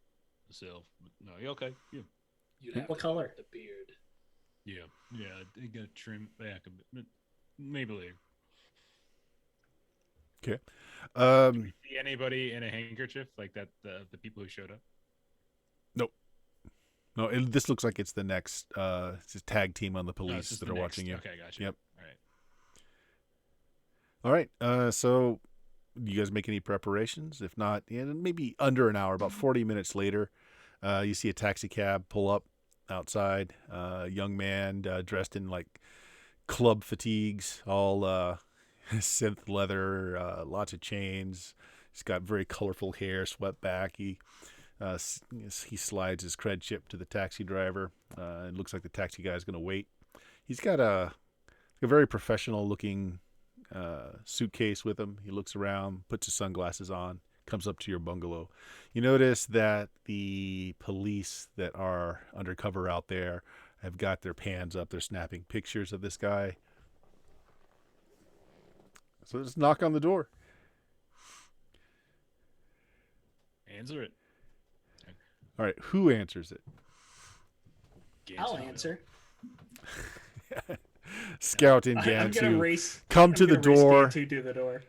myself. But no, you okay? Yeah. You'd have What to color? The beard. Yeah. I got to trim back a bit. But maybe later. Okay. See anybody in a handkerchief like that? The people who showed up. No, this looks like it's the next it's a tag team on the No, police it's just that the are next. watching you. Okay, gotcha. Yep. All right. All right. So, do you guys make any preparations? If not, maybe under an hour, about 40 minutes later, you see a taxi cab pull up outside. A young man dressed in like club fatigues, all synth leather, lots of chains. He's got very colorful hair, swept back. He slides his cred chip to the taxi driver. It looks like the taxi guy is going to wait. He's got a very professional looking suitcase with him. He looks around, puts his sunglasses on, comes up to your bungalow. You notice that the police that are undercover out there have got their pans up. They're snapping pictures of this guy. So just knock on the door. Answer it. All right, who answers it? I'll answer. Scout in I'm gonna Gantu. race. Come I'm to the gonna race door. Gantu to the door.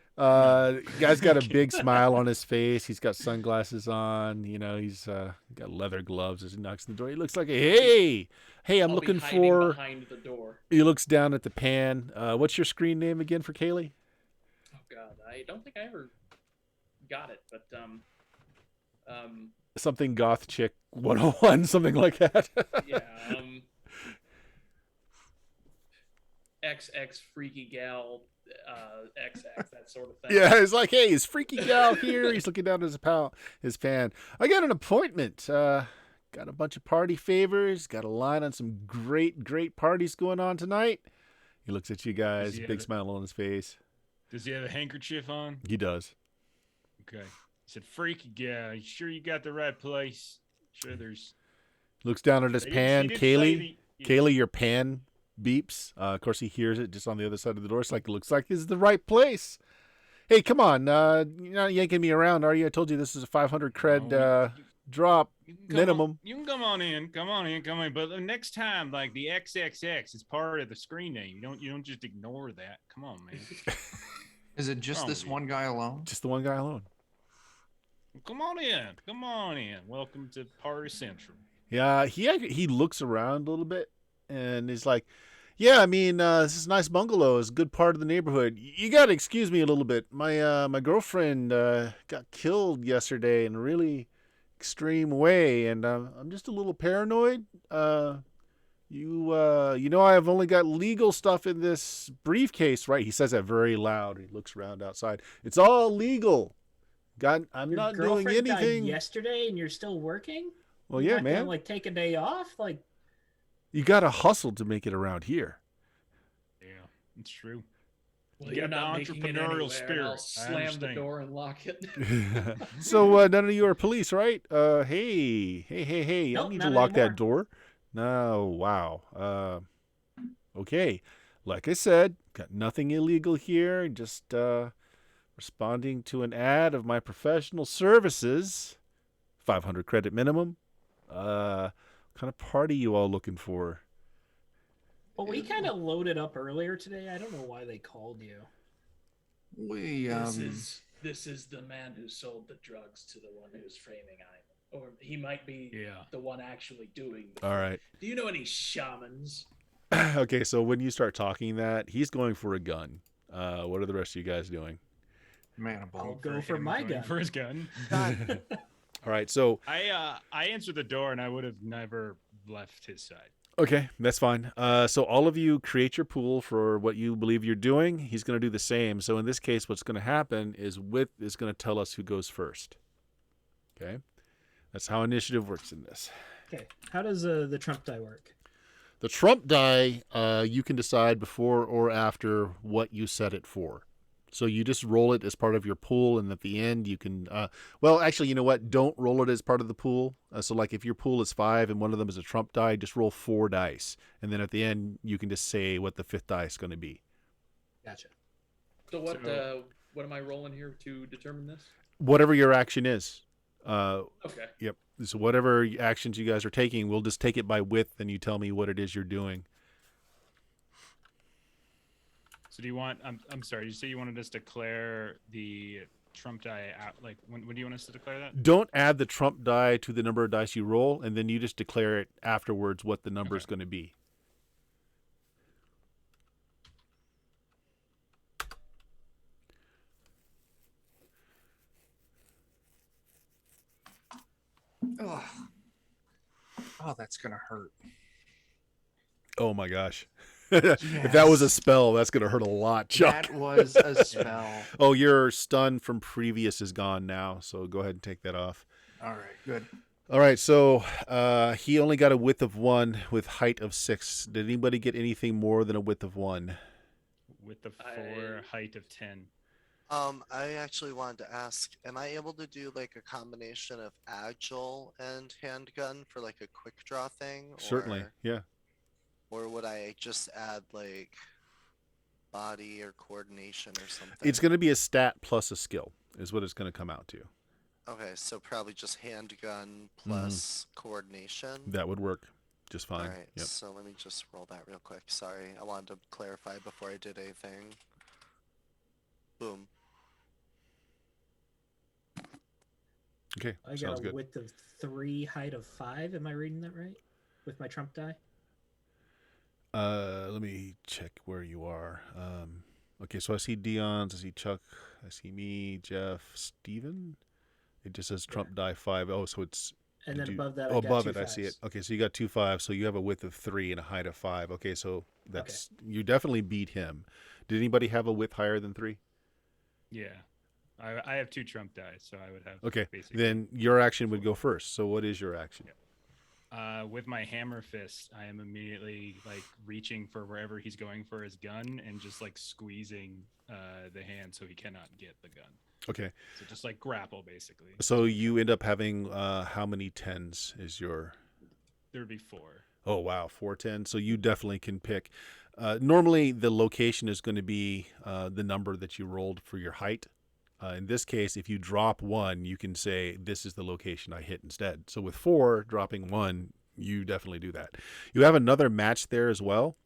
Guy's got a big smile on his face. He's got sunglasses on. You know, he's got leather gloves as he knocks on the door. He looks like, hey, I'm I'll looking be hiding for. behind the door. He looks down at the pan. What's your screen name again for Kaylee? Oh God, I don't think I ever got it, but Something Goth Chick 101, something like that. yeah, XX Freaky Gal, XX, that sort of thing. Yeah, it's like, hey, is Freaky Gal here? He's looking down at his pan. I got an appointment. Got a bunch of party favors. Got a line on some great parties going on tonight. He looks at you guys, big smile on his face. Does he have a handkerchief on? He does. Okay. He said, "Freaky gal, you sure you got the right place? Sure, there's." Looks down at his He pan. did say Kaylee, the- Kaylee, your pan beeps. Of course, he hears it just on the other side of the door. It's like, looks like this is the right place. Hey, come on. You're not yanking me around, are you? I told you this is a 500 cred drop You can come minimum. on- you can come on in. Come on in. But the next time, like the XXX is part of the screen name. You don't just ignore that. Come on, man. Is it just Oh, this yeah. one guy alone? Just the one guy alone. Come on in. Welcome to Party Central. Yeah, he looks around a little bit and he's like, yeah, I mean, this is a nice bungalow. It's a good part of the neighborhood. You got to excuse me a little bit. My girlfriend got killed yesterday in a really extreme way, and I'm just a little paranoid. You know, I've only got legal stuff in this briefcase, right? He says that very loud. He looks around outside. It's all legal. I'm Your not doing girlfriend died anything. yesterday, and you're still working. Well, You're yeah, not gonna, man. like take a day off. Like You got to hustle to make it around here. Yeah, it's true. Well, You you're got the not making it entrepreneurial anywhere, and spirit. I'll I slam the understand. door and lock it. So none of you are police, right? Hey! I Nope, need to not lock anymore. that door. No, wow. Okay. Like I said, got nothing illegal here. Just responding to an ad of my professional services. 500 credit minimum. What kind of party you all looking for? Well, we kind of loaded up earlier today. I don't know why they called you. We This is the man who sold the drugs to the one who's framing him, or he might be Yeah. the one actually doing. The All right. Do you know any shamans? Okay, so when you start talking that, he's going for a gun. What are the rest of you guys doing? man, a I'll bullet go for him my going gun. For his gun. All right, so I answered the door and I would have never left his side. okay, that's fine. So all of you create your pool for what you believe you're doing. He's going to do the same. So in this case, what's going to happen is Wit is going to tell us who goes first. Okay, that's how initiative works in this. Okay, how does the Trump die work? The Trump die, you can decide before or after what you set it for. So you just roll it as part of your pool, and at the end you can. Well, actually, you know what? Don't roll it as part of the pool. So, like, if your pool is 5 and one of them is a Trump die, just roll 4 dice, and then at the end you can just say what the 5th die is going to be. Gotcha. So what? So- What am I rolling here to determine this? Whatever your action is. Okay. Yep. So whatever actions you guys are taking, we'll just take it by width, and you tell me what it is you're doing. So do you want? I'm sorry. You say you wanted us to declare the Trump die out? Like when do you want us to declare that? Don't add the trump die to the number of dice you roll, and then you just declare it afterwards what the number is Okay. going to be. Ugh. Oh, that's gonna hurt. Oh my gosh. If that was a Yes. spell, that's going to hurt a lot, Chuck. That was a spell. Oh, your stun from previous is gone now, so go ahead and take that off. All right, good. All right, so he only got a width of 1 with height of 6. Did anybody get anything more than a width of 1? With the 4, height of 10. I actually wanted to ask, am I able to do like a combination of agile and handgun for like a quick draw thing? Certainly, yeah. Or would I just add like body or coordination or something? It's going to be a stat plus a skill is what it's going to come out to. Okay, so probably just handgun plus coordination. That would work just fine. All right, Yep. so let me just roll that real quick. Sorry, I wanted to clarify before I did anything. Boom. Okay, I got sounds a good. width of 3, height of 5. Am I reading that right? With my trump die? Let me check where you are. Okay, so I see Dion's, I see Chuck, I see me, Jeff, Steven. It just says Trump die 5. Oh, so it's And then did you- above that, oh, I got above 2 it, I see it. fives. Okay, so you got 2 5, so you have a width of 3 and a height of 5. Okay, so that's you definitely beat him. Did anybody have a width higher than 3? Yeah. I have 2 Trump dice, so I would have. Okay, basically then your action would go first. So what is your action? With my hammer fist, I am immediately like reaching for wherever he's going for his gun and just like squeezing the hand so he cannot get the gun. Okay, So just like grapple basically. so you end up having how many 10s is your? There would be 4. Oh wow, 410. So you definitely can pick. Normally, the location is going to be the number that you rolled for your height. In this case, if you drop 1, you can say this is the location I hit instead. So with 4 dropping 1, you definitely do that. You have another match there as well.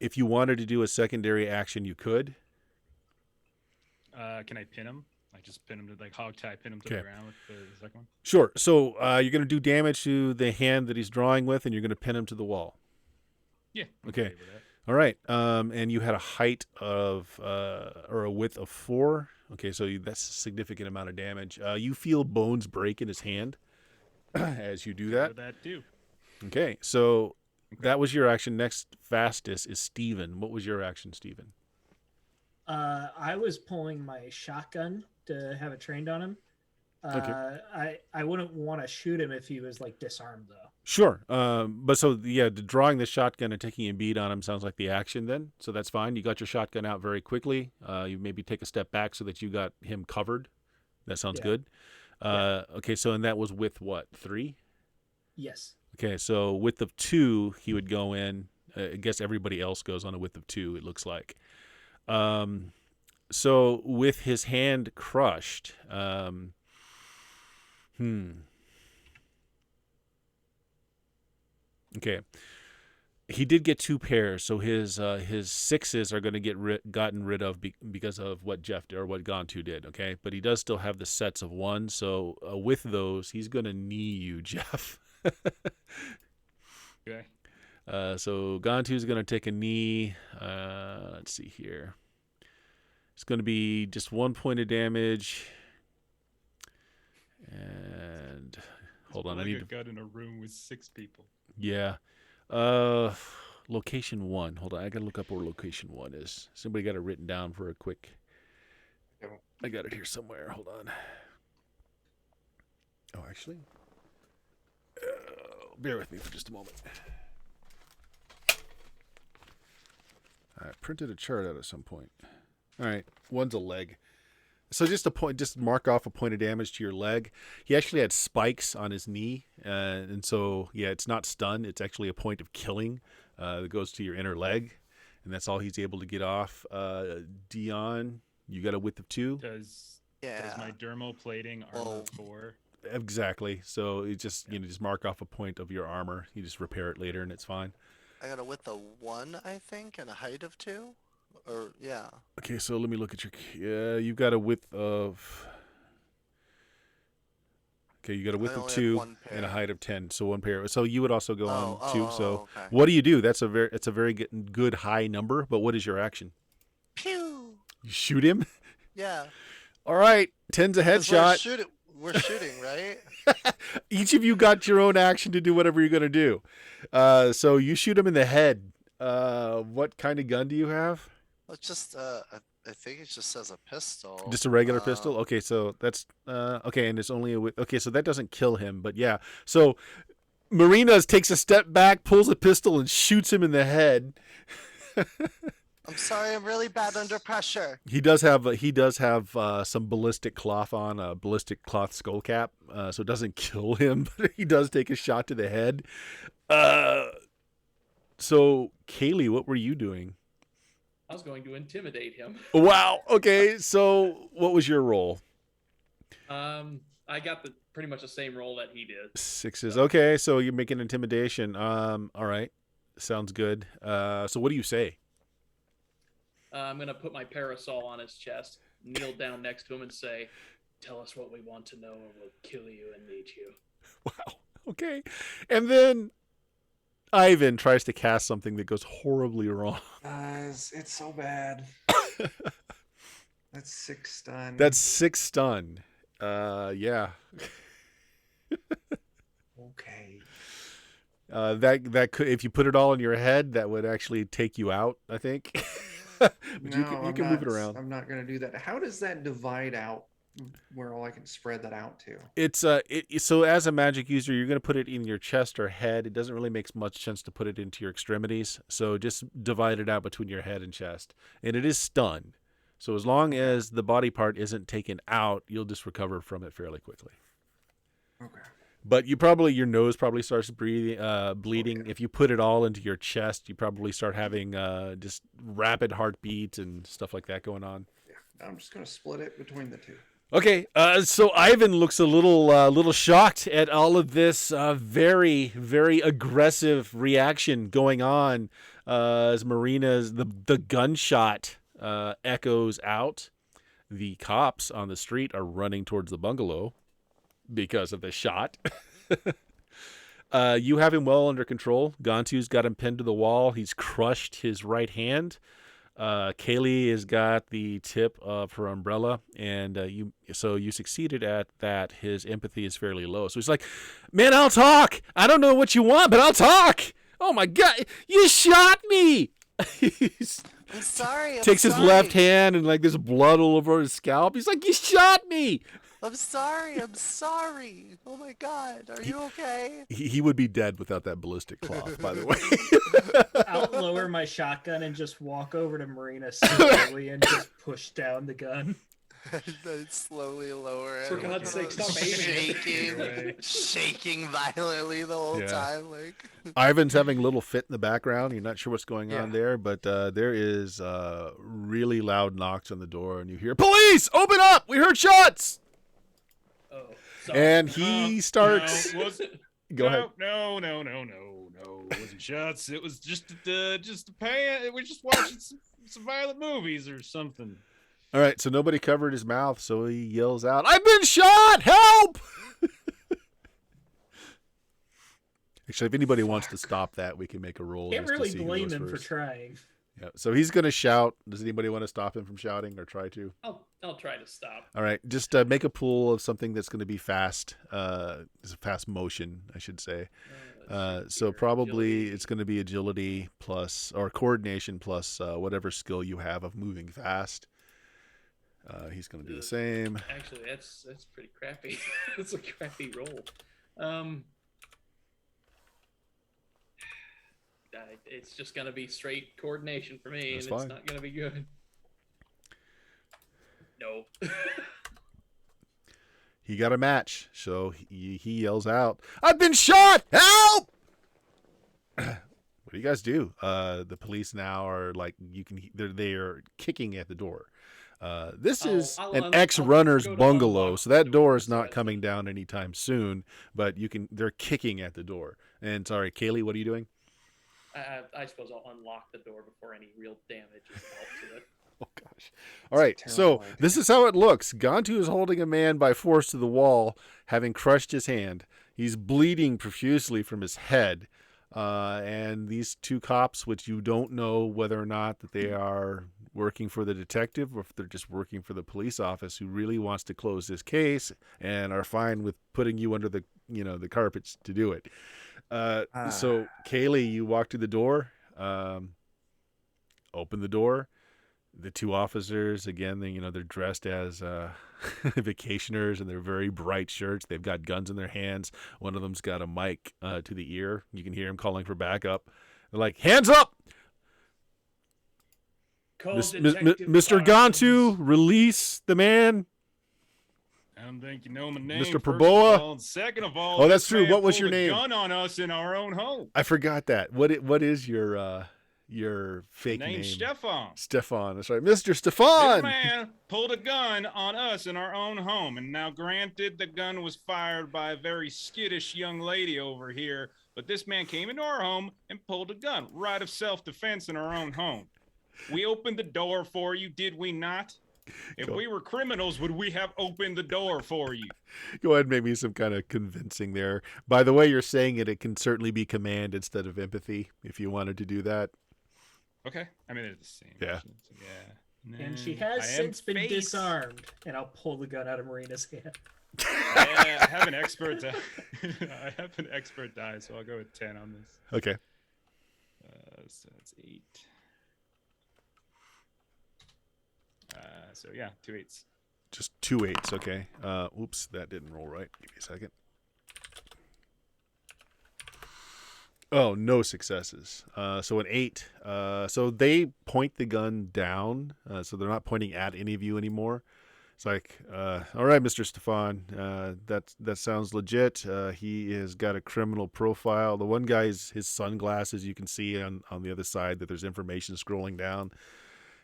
If you wanted to do a secondary action, you could. Can I pin him? Like just pin him to like hog tie, pin him to the Okay. ground with the second one. Sure. So you're going to do damage to the hand that he's drawing with, and you're going to pin him to the wall. Yeah. I'm Okay. with that. All right. And you had a height of or a width of 4. Okay, so that's a significant amount of damage. You feel bones break in his hand as you do What that. would that do? Okay, so that was your action. Next fastest is Steven. What was your action, Steven? I was pulling my shotgun to have it trained on him. Okay. I wouldn't want to shoot him if he was like disarmed though. Sure. But so, yeah, drawing the shotgun and taking a bead on him sounds like the action then. So that's fine. You got your shotgun out very quickly. You maybe take a step back so that you got him covered. That sounds Yeah. good. Okay, so and that was with what, 3? Yes. Okay, so width of 2, he would go in. I guess everybody else goes on a width of 2, it looks like. So with his hand crushed, okay. He did get 2 pairs, so his 6s are going to get gotten rid of because of what Jeff did or what Gontu did. Okay, but he does still have the sets of 1. So with those, he's going to knee you, Jeff. Okay. So Gontu's going to take a knee. Let's see here. It's going to be just 1 point of damage. And hold on, I need to. gun in a room with 6 people. Yeah. Location 1. Hold on, I gotta look up where location 1 is. Somebody got it written down for a quick. I got it here somewhere. Hold on. Oh, actually, bear with me for just a moment. I printed a chart out at some point. All right, 1's a leg. So just mark off a point of damage to your leg. He actually had spikes on his knee, and so yeah, it's not stun. It's actually a point of killing that goes to your inner leg, and that's all he's able to get off. Dion, You got a width of 2. Does Yeah. my dermal plating armor Well- 4? Exactly. So it just just mark off a point of your armor. You just repair it later, and it's fine. I got a width of 1, I think, and a height of 2. Or yeah. Okay, so let me look at your. You've got a width of. Okay, you got a width I of only have 2 one and a pair. height of 10. So 1 pair. So you would also go on 2. So okay. what do you do? It's a very good high number. But what is your action? Pew! You shoot him. Yeah. All right, 10's a 'Cause headshot. We're shooting, right? Each of you got your own action to do whatever you're gonna do. So you shoot him in the head. What kind of gun do you have? It's just I think it just says a pistol. Just a regular pistol? Okay, so that's okay, and it's only okay, so that doesn't kill him, but yeah. So Marina takes a step back, pulls a pistol, and shoots him in the head. I'm sorry, I'm really bad under pressure. He does have some ballistic cloth on, a ballistic cloth skull cap, so it doesn't kill him, but he does take a shot to the head. So Kaylee, what were you doing? I was going to intimidate him. Wow. Okay. So what was your roll? I got pretty much the same roll that he did. 6s. Okay. So you're making intimidation. All right. Sounds good. So what do you say? I'm gonna put my parasol on his chest, kneel down next to him, and say, "Tell us what we want to know, or we'll kill you and eat you." Wow. Okay. And then Ivan tries to cast something that goes horribly wrong. It's so bad. That's 6 stun. That's 6 stun. Yeah. okay. That could, if you put it all in your head, that would actually take you out, I think. But you can move it around. I'm not gonna do that. How does that divide out where all I can spread that out to? It's so as a magic user, you're going to put it in your chest or head. It doesn't really make much sense to put it into your extremities. So just divide it out between your head and chest. And it is stun. So as long as the body part isn't taken out, you'll just recover from it fairly quickly. Okay. But your nose probably starts bleeding. Okay. If you put it all into your chest, you probably start having just rapid heartbeats and stuff like that going on. Yeah. I'm just gonna split it between the 2. Okay, so Ivan looks a little shocked at all of this very, very aggressive reaction going on as Marina's the gunshot echoes out. The cops on the street are running towards the bungalow because of the shot. You have him well under control. Gantu's got him pinned to the wall. He's crushed his right hand. Kaylee has got the tip of her umbrella, and you succeeded at that. His empathy is fairly low, so he's like, "Man, I'll talk. I don't know what you want, but I'll talk. Oh my God, you shot me!" I'm sorry. Takes his left hand and like there's blood all over his scalp. He's like, "You shot me." I'm sorry. I'm sorry. Oh my God. Are you okay? He would be dead without that ballistic cloth, by the way. I'll lower my shotgun and just walk over to Marina slowly and just push down the gun. Then slowly lower it. For God's sake, stop aiming. Shaking violently the whole Yeah. time. Like Ivan's having a little fit in the background. You're not sure what's going on Yeah. there, but there is really loud knocks on the door, and you hear, "Police! Open up! We heard shots!" Oh, sorry. And he starts. No, Go ahead. No. It wasn't shots. It was just a pan. We're just watching some violent movies or something. All right, so nobody covered his mouth, so he yells out, "I've been shot! Help!" Actually, if anybody wants to stop that, we can make a roll. Can't just to really see who blame goes him for first. trying. Yeah, so he's going to shout. Does anybody want to stop him from shouting or try to? I'll try to stop. All right, just make a pool of something that's going to be fast. It's a fast motion, I should say. So probably agility. it's going to be agility plus or coordination plus whatever skill you have of moving fast. He's going to do the same. Actually, that's pretty crappy. That's a crappy roll. It's just gonna be straight coordination for me, That's and fine. it's not gonna be good. No. He got a match, so he yells out, "I've been shot! Help!" What do you guys do? The police now are like, they are kicking at the door. This is I'll an I'll ex-runner's go to bungalow, unlock so the that door is so not as coming to- down anytime soon. But they're kicking at the door. And sorry, Kaylee, what are you doing? I suppose I'll unlock the door before any real damage is dealt to it. Oh gosh. All right. So terrible idea. this is how it looks. Gantu is holding a man by force to the wall, having crushed his hand. He's bleeding profusely from his head. And these two cops, which you don't know whether or not that they are working for the detective or if they're just working for the police office who really wants to close this case and are fine with putting you under the the carpets to do it. So Kaylee, you walk to the door, open the door. The two officers, again, they're dressed as vacationers, and they're very bright shirts. They've got guns in their hands. One of them's got a mic to the ear. You can hear him calling for backup. They're like, "Hands up, Call Mr. Gantu, release the man." I don't think you know my name. Mr. first of Perboa? all, and second of all, Oh, that's this true. man What was pulled your a name? Gun on us in our own home. I forgot that. What is your fake Name's name? Stefan. Stefan. That's right, Mr. This Stefan. man pulled a gun on us in our own home, and now granted, the gun was fired by a very skittish young lady over here, but this man came into our home and pulled a gun, right of self-defense in our own home. We opened the door for you, did we not? If Go. we were criminals, would we have opened the door for you? Go ahead and make me some kind of convincing there. By the way you're saying it can certainly be command instead of empathy if you wanted to do that. Okay, I mean, they're the same. Yeah. Yeah. And she I has am since been face. disarmed. And I'll pull the gun out of Marina's hand. I have an expert. I have an expert die, so I'll go with 10 on this. Okay. So that's 8. So yeah, 2 8s. Just 2 8s, okay. Oops, that didn't roll right. Give me a second. Oh, no successes. So an 8. So they point the gun down, so they're not pointing at any of you anymore. It's like, all right, Mr. Stefan, that sounds legit. He has got a criminal profile. The one guy's his sunglasses. You can see on the other side that there's information scrolling down.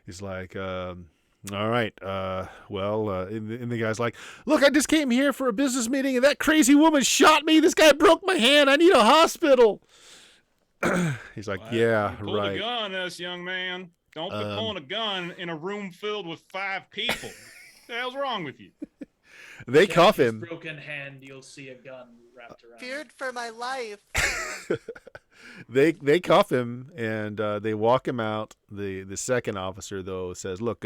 He's like, all right, and the guy's like, look, I just came here for a business meeting, and that crazy woman shot me. This guy broke my hand. I need a hospital. He's like, Well, yeah, you pulled right. a gun on us, young man. Don't be pulling a gun in a room filled with 5 people. What the hell's wrong with you? They Check cuff his him. broken hand, you'll see a gun wrapped around. Feared for my life. They cuff him and they walk him out. The second officer though says, "Look,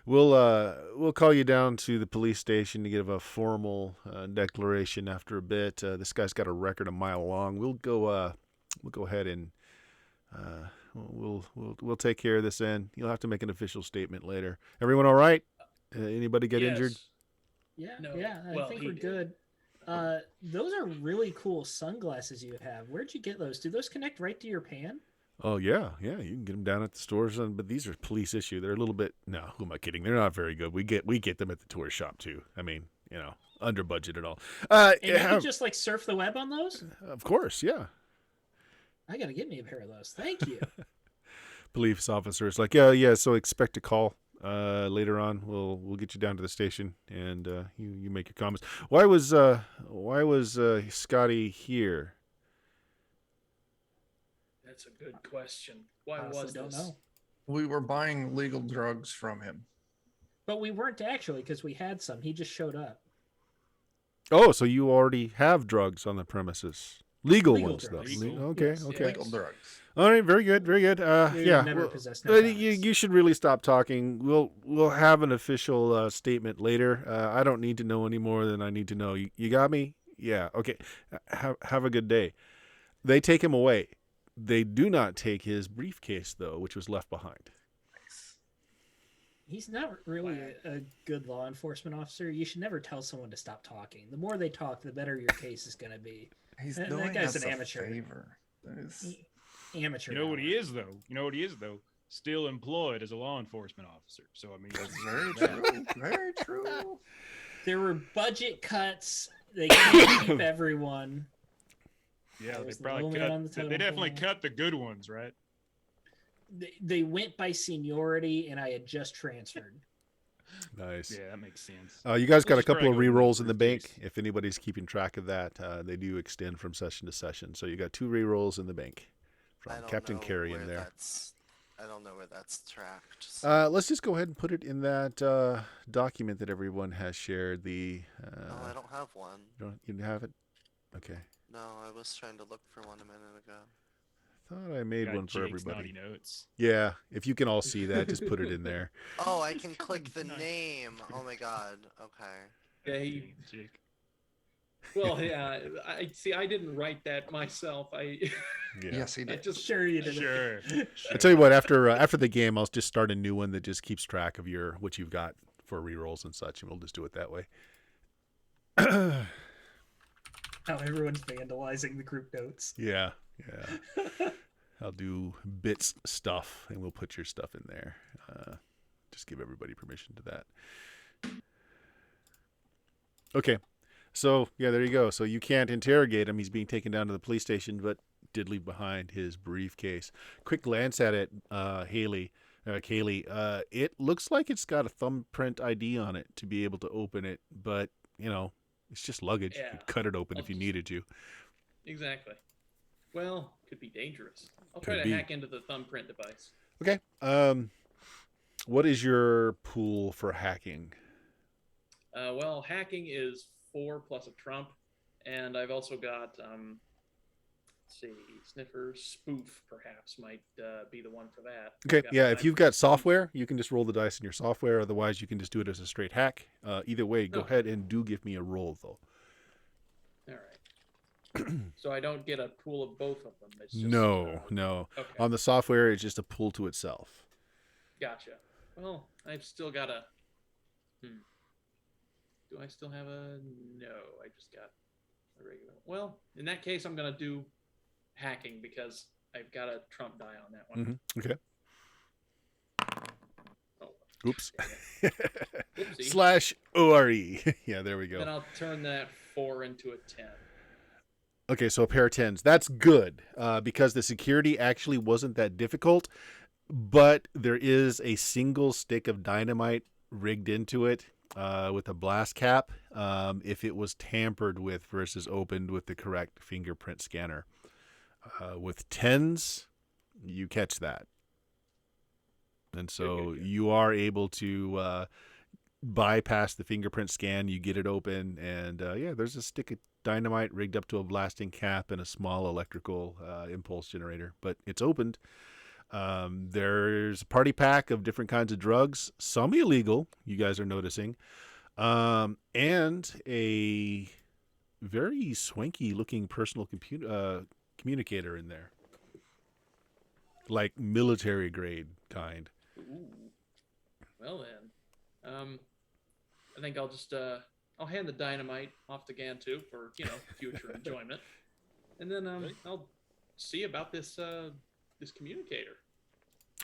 we'll call you down to the police station to give a formal declaration after a bit. This guy's got a record a mile long. We'll go ahead and we'll take care of this end. You'll have to make an official statement later. Everyone all right? Anybody get injured? Yeah, No, I well, think he we're did. good. Those are really cool sunglasses you have. Where'd you get those? Do those connect right to your pan? Oh yeah. You can get them down at the stores, but these are police issue. They're a little bit. No, who am I kidding? They're not very good. We get them at the tourist shop too. I mean, under budget at all. And you can just like surf the web on those? Of course, yeah. I gotta get me a pair of those. Thank you. Police officer is like, yeah. So expect a call later on. We'll get you down to the station, and you make your comments. Why was Scotty here? That's a good question. Why Honestly, was don't this? know. We were buying legal drugs from him. But we weren't actually because we had some. He just showed up. Oh, so you already have drugs on the premises. Legal ones, drugs. though. Legal. Okay, Yes, okay. Legal drugs. All right, very good, very good. We Yeah, never well, possessed you narcotics. you should really stop talking. We'll have an official statement later. I don't need to know any more than I need to know. You got me? Yeah. Okay. Have a good day. They take him away. They do not take his briefcase though, which was left behind. He's not really a good law enforcement officer. You should never tell someone to stop talking. The more they talk, the better your case is going to be. He's That doing guy's us an a amateur. favor. There's- Amateur. You know what hour. he is, though? Still employed as a law enforcement officer. So, I mean, That's very true. Very true. There were budget cuts. They can't keep everyone. yeah, they There's the probably limit on the cut. totem They definitely pole. cut the good ones, right? They went by seniority, and I had just transferred. Nice. Yeah, that makes sense. You guys got Let's a just couple probably of go with another re-rolls in the bank. briefcase. If anybody's keeping track of that, they do extend from session to session. So you got 2 re-rolls in the bank from I don't Captain know Carey in where there. that's. I don't know where that's tracked. So. Let's just go ahead and put it in that document that everyone has shared. Oh, I don't have one. You don't have it? Okay. No, I was trying to look for one a minute ago. Thought I made Got one for Jake's everybody. naughty notes. Yeah, if you can all see that, just put it in there. Oh, I can click the Nice. name. Oh my god. Okay. Okay. Jake. Well, yeah. I see. I didn't write that myself. I Yeah. Yes, he I did. just Sure you did. Sure. I tell you what, after the game, I'll just start a new one that just keeps track of what you've got for re-rolls and such, and we'll just do it that way. How everyone's vandalizing the group notes. Yeah. I'll do bits stuff, and we'll put your stuff in there. Just give everybody permission to that. Okay. So, yeah, there you go. So you can't interrogate him. He's being taken down to the police station, but did leave behind his briefcase. Quick glance at it, Kaylee. It looks like it's got a thumbprint ID on it to be able to open it, but, it's just luggage. Yeah. You could cut it open if you needed to. exactly. Well, could be dangerous. I'll Could try to be. hack into the thumbprint device. Okay. What is your pool for hacking? Well, hacking is 4 plus a trump, and I've also got let's see, sniffer spoof perhaps might be the one for that. Okay, Got yeah, if 5 you've for got spoof. software, you can just roll the dice in your software. Otherwise, you can just do it as a straight hack. Either way, go Okay. ahead and do give me a roll, though. All right. So I don't get a pool of both of them. It's just, No. Okay. On the software, it's just a pool to itself. Gotcha. Well, I've still got a. Do I still have a? No, I just got a regular. Well, in that case, I'm gonna do hacking because I've got a trump die on that one. Okay. Oh, Oops. whoopsie. /ORE. Yeah, there we Then go. I'll turn that 4 into a 10. Okay, so a pair of 10s. That's good because the security actually wasn't that difficult, but there is a single stick of dynamite rigged into it with a blast cap if it was tampered with versus opened with the correct fingerprint scanner. With 10s, you catch that. And so Good. you are able to bypass the fingerprint scan. You get it open, and there's a stick of dynamite rigged up to a blasting cap and a small electrical impulse generator, but it's opened. There's a party pack of different kinds of drugs, some illegal, you guys are noticing, and a very swanky looking personal communicator in there, like military grade kind. Ooh. Well then, I think I'll just I'll hand the dynamite off to Gantu for future enjoyment, and then I'll see about this this communicator.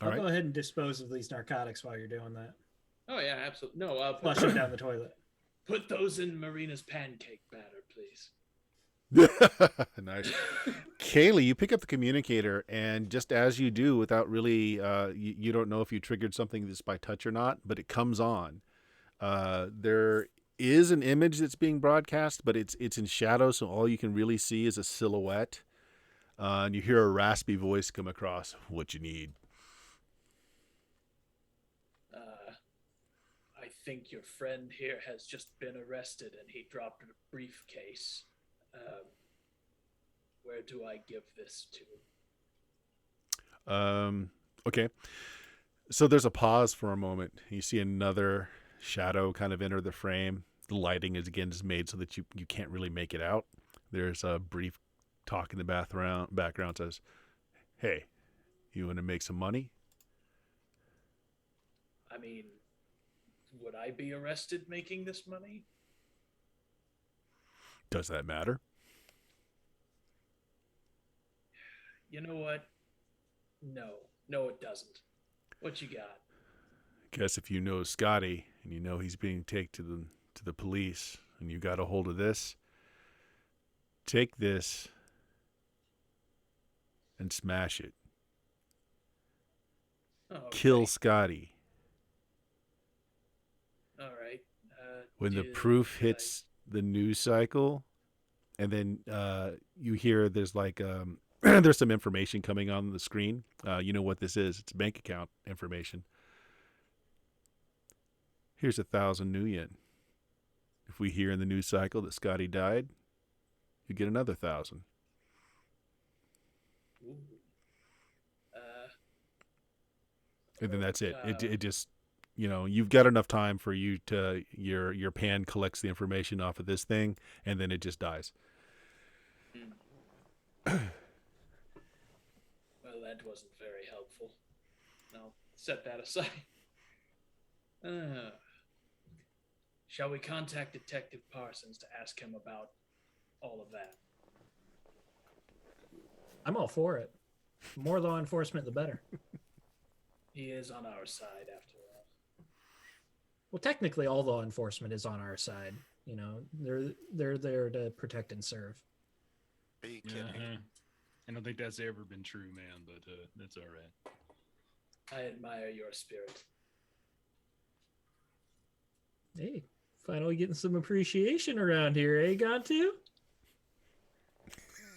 All I'll right. go ahead and dispose of these narcotics while you're doing that. Oh yeah, absolutely. No, Flush them down the toilet. put those in Marina's pancake batter, please. Nice. Kaylee, you pick up the communicator, and just as you do, without really, you don't know if you triggered something just by touch or not, but it comes on. There is an image that's being broadcast, but it's in shadow, so all you can really see is a silhouette. And you hear a raspy voice come across. What you need? I think your friend here has just been arrested, and he dropped a briefcase. Where do I give this to? Okay. So there's a pause for a moment. You see another shadow kind of enter the frame. The lighting is again just made so that you can't really make it out. There's a brief talk in the background says, "Hey, you want to make some money?" I mean, would I be arrested making this money? Does that matter? You know what? No, it doesn't. What you got? Guess if you know Scotty and you know he's being taken to the police and you got a hold of this, take this and smash it. Oh, okay. Kill Scotty. when the Dude, proof good hits the news cycle, and then you hear there's like there's some information coming on the screen. You know what this is? It's bank account information. Here's 1,000 new yen. If we hear in the news cycle that Scotty died, you get another 1,000. Ooh. And then that's it. Uh, It just, you've got enough time for you to your pan collects the information off of this thing, and then it just dies. Well, that wasn't very helpful. I'll set that aside. Shall we contact Detective Parsons to ask him about all of that? I'm all for it. More law enforcement, the better. He is on our side, after all. Well, technically, all law enforcement is on our side. They're there to protect and serve. Are you kidding? Uh-huh. I don't think that's ever been true, man, but that's all right. I admire your spirit. Hey, finally getting some appreciation around here, eh, Gontu?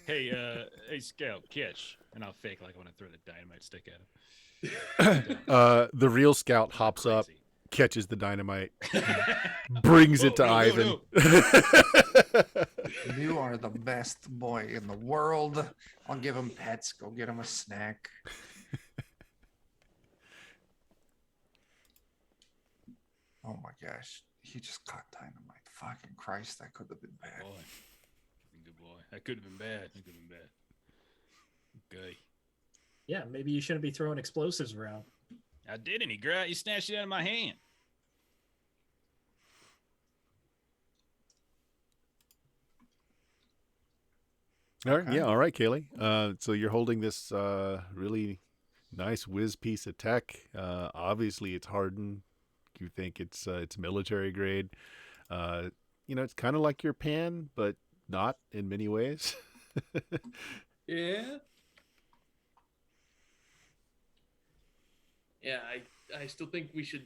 Hey, Scout, catch. And I'll fake like I want to throw the dynamite stick at him. The real scout I'm hops up, crazy. catches the dynamite, brings it to Whoa, no, Ivan. You are the best boy in the world. I'll give him pets. Go get him a snack. Oh my gosh. He just caught dynamite. Fucking Christ, that could have been bad. Boy. Good boy. That could have been bad. That could have been bad. Okay. Yeah, maybe you shouldn't be throwing explosives around. I didn't. He snatched it out of my hand. All right, Okay. yeah, all right, Kaylee. So you're holding this really nice whiz piece of tech. Obviously, it's hardened. You think it's military grade. It's kind of like your pan, but not in many ways. Yeah? Yeah, I still think we should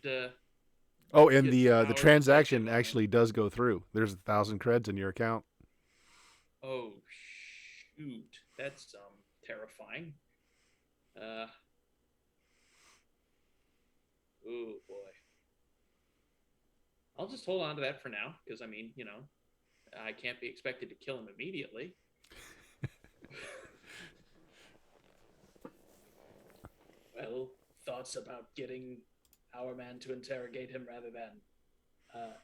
Oh, and get the our transaction detective on it. actually does go through. There's 1,000 creds in your account. Oh shoot. That's terrifying. Oh boy. I'll just hold on to that for now, because I mean, I can't be expected to kill him immediately. Well, thoughts about getting our man to interrogate him rather than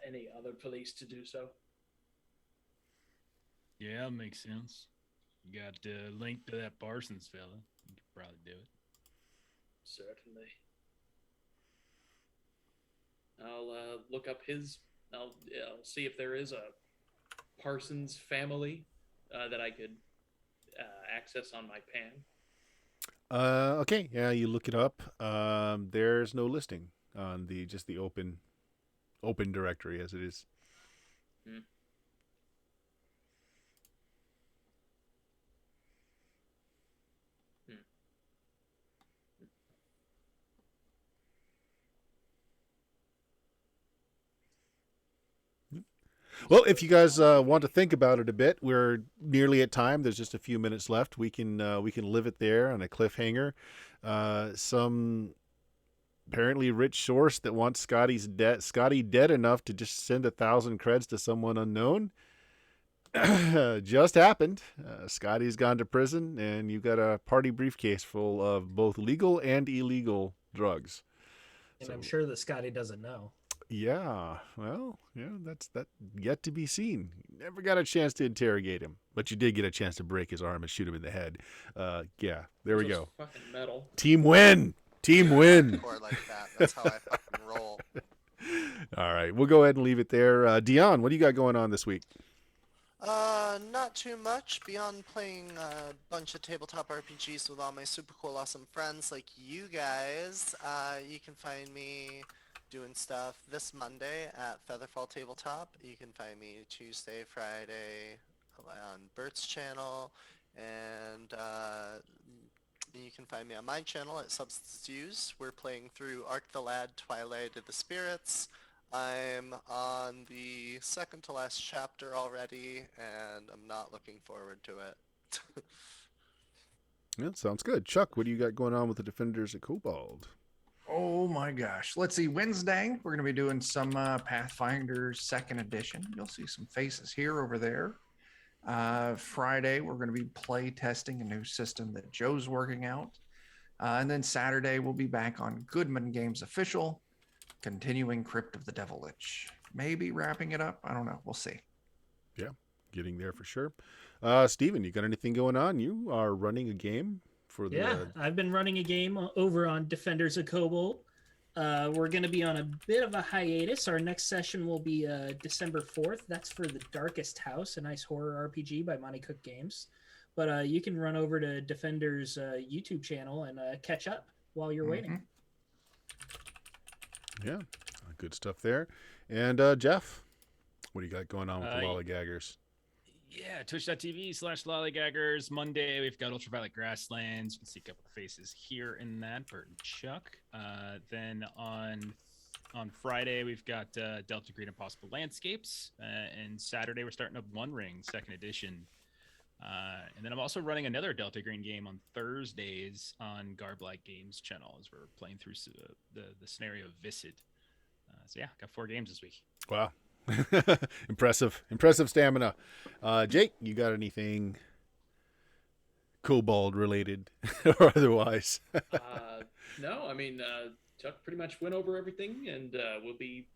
any other police to do so? Yeah, makes sense. You got a link to that Parsons fella. You could probably do it. Certainly. I'll look up his. I'll see if there is a Parsons family that I could access on my pan. Okay, yeah, you look it up. There's no listing on the open directory as it is. Hmm. Well, if you guys want to think about it a bit, we're nearly at time. There's just a few minutes left. We can live it there on a cliffhanger. Some apparently rich source that wants Scotty dead enough to just send 1,000 creds to someone unknown. Just happened. Scotty's gone to prison, and you got a party briefcase full of both legal and illegal drugs. And So- I'm sure that Scotty doesn't know. Yeah, well, yeah, that's yet to be seen. Never got a chance to interrogate him, but you did get a chance to break his arm and shoot him in the head. Yeah, there we Just go. Fucking metal. Team win. Team win. Or like that. That's how I fucking roll. All right, we'll go ahead and leave it there. Dion, what do you got going on this week? Not too much beyond playing a bunch of tabletop RPGs with all my super cool, awesome friends like you guys. You can find me doing stuff this Monday at Featherfall Tabletop. You can find me Tuesday, Friday on Bert's channel, and you can find me on my channel at Substance Use. We're playing through Arc the Lad, Twilight of the Spirits. I'm on the second to last chapter already, and I'm not looking forward to it. Yeah, sounds good. Chuck, what do you got going on with the Defenders of Cobalt? Oh my gosh. Let's see. Wednesday, we're going to be doing some Pathfinder second edition. You'll see some faces here, over there. Friday, we're going to be play testing a new system that Joe's working out. And then Saturday, we'll be back on Goodman Games Official, continuing Crypt of the Devil Lich. Maybe wrapping it up. I don't know. We'll see. Yeah, getting there for sure. Steven, you got anything going on? You are running a game for the. Yeah, I've been running a game over on Defenders of Cobalt. We're going to be on a bit of a hiatus. Our next session will be December 4th. That's for The Darkest House, a nice horror RPG by Monty Cook Games. But you can run over to Defenders' YouTube channel and catch up while you're waiting. Yeah, good stuff there. And Jeff, what do you got going on with the Lollygaggers? Yeah, twitch.tv/lollygaggers. Monday, we've got Ultraviolet Grasslands. You can see a couple of faces here in that. Bert and Chuck. Then on Friday, we've got Delta Green Impossible Landscapes. And Saturday, we're starting up One Ring, second edition. And then I'm also running another Delta Green game on Thursdays on Garblight Games channel as we're playing through the scenario of Viscid. So yeah, got 4 games this week. Wow. Impressive stamina. Jake, you got anything Kobold related or otherwise? No, I mean, Chuck pretty much went over everything, and we'll be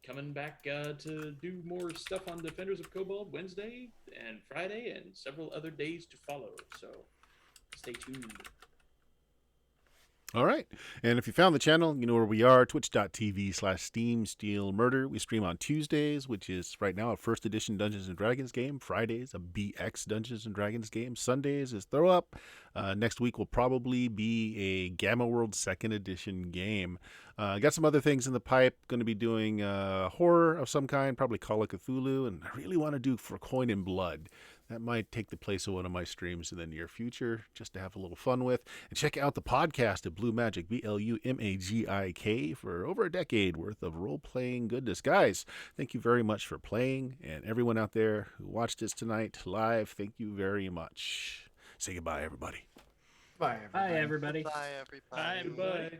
coming back to do more stuff on Defenders of Cobalt Wednesday and Friday and several other days to follow. So stay tuned. All right. And if you found the channel, you know where we are, twitch.tv/SteamSteelMurder. We stream on Tuesdays, which is right now a first edition Dungeons & Dragons game. Fridays, a BX Dungeons & Dragons game. Sundays is Throw Up. Next week will probably be a Gamma World second edition game. Got some other things in the pipe. Going to be doing horror of some kind, probably Call of Cthulhu. And I really want to do For Coin and Blood. That might take the place of one of my streams in the near future, just to have a little fun with. And check out the podcast at Blue Magic, BLUMAGIK, for over a decade worth of role-playing goodness. Guys, thank you very much for playing. And everyone out there who watched us tonight live, thank you very much. Say goodbye, everybody. Bye, everybody. Bye, everybody. Bye, everybody. Bye, everybody.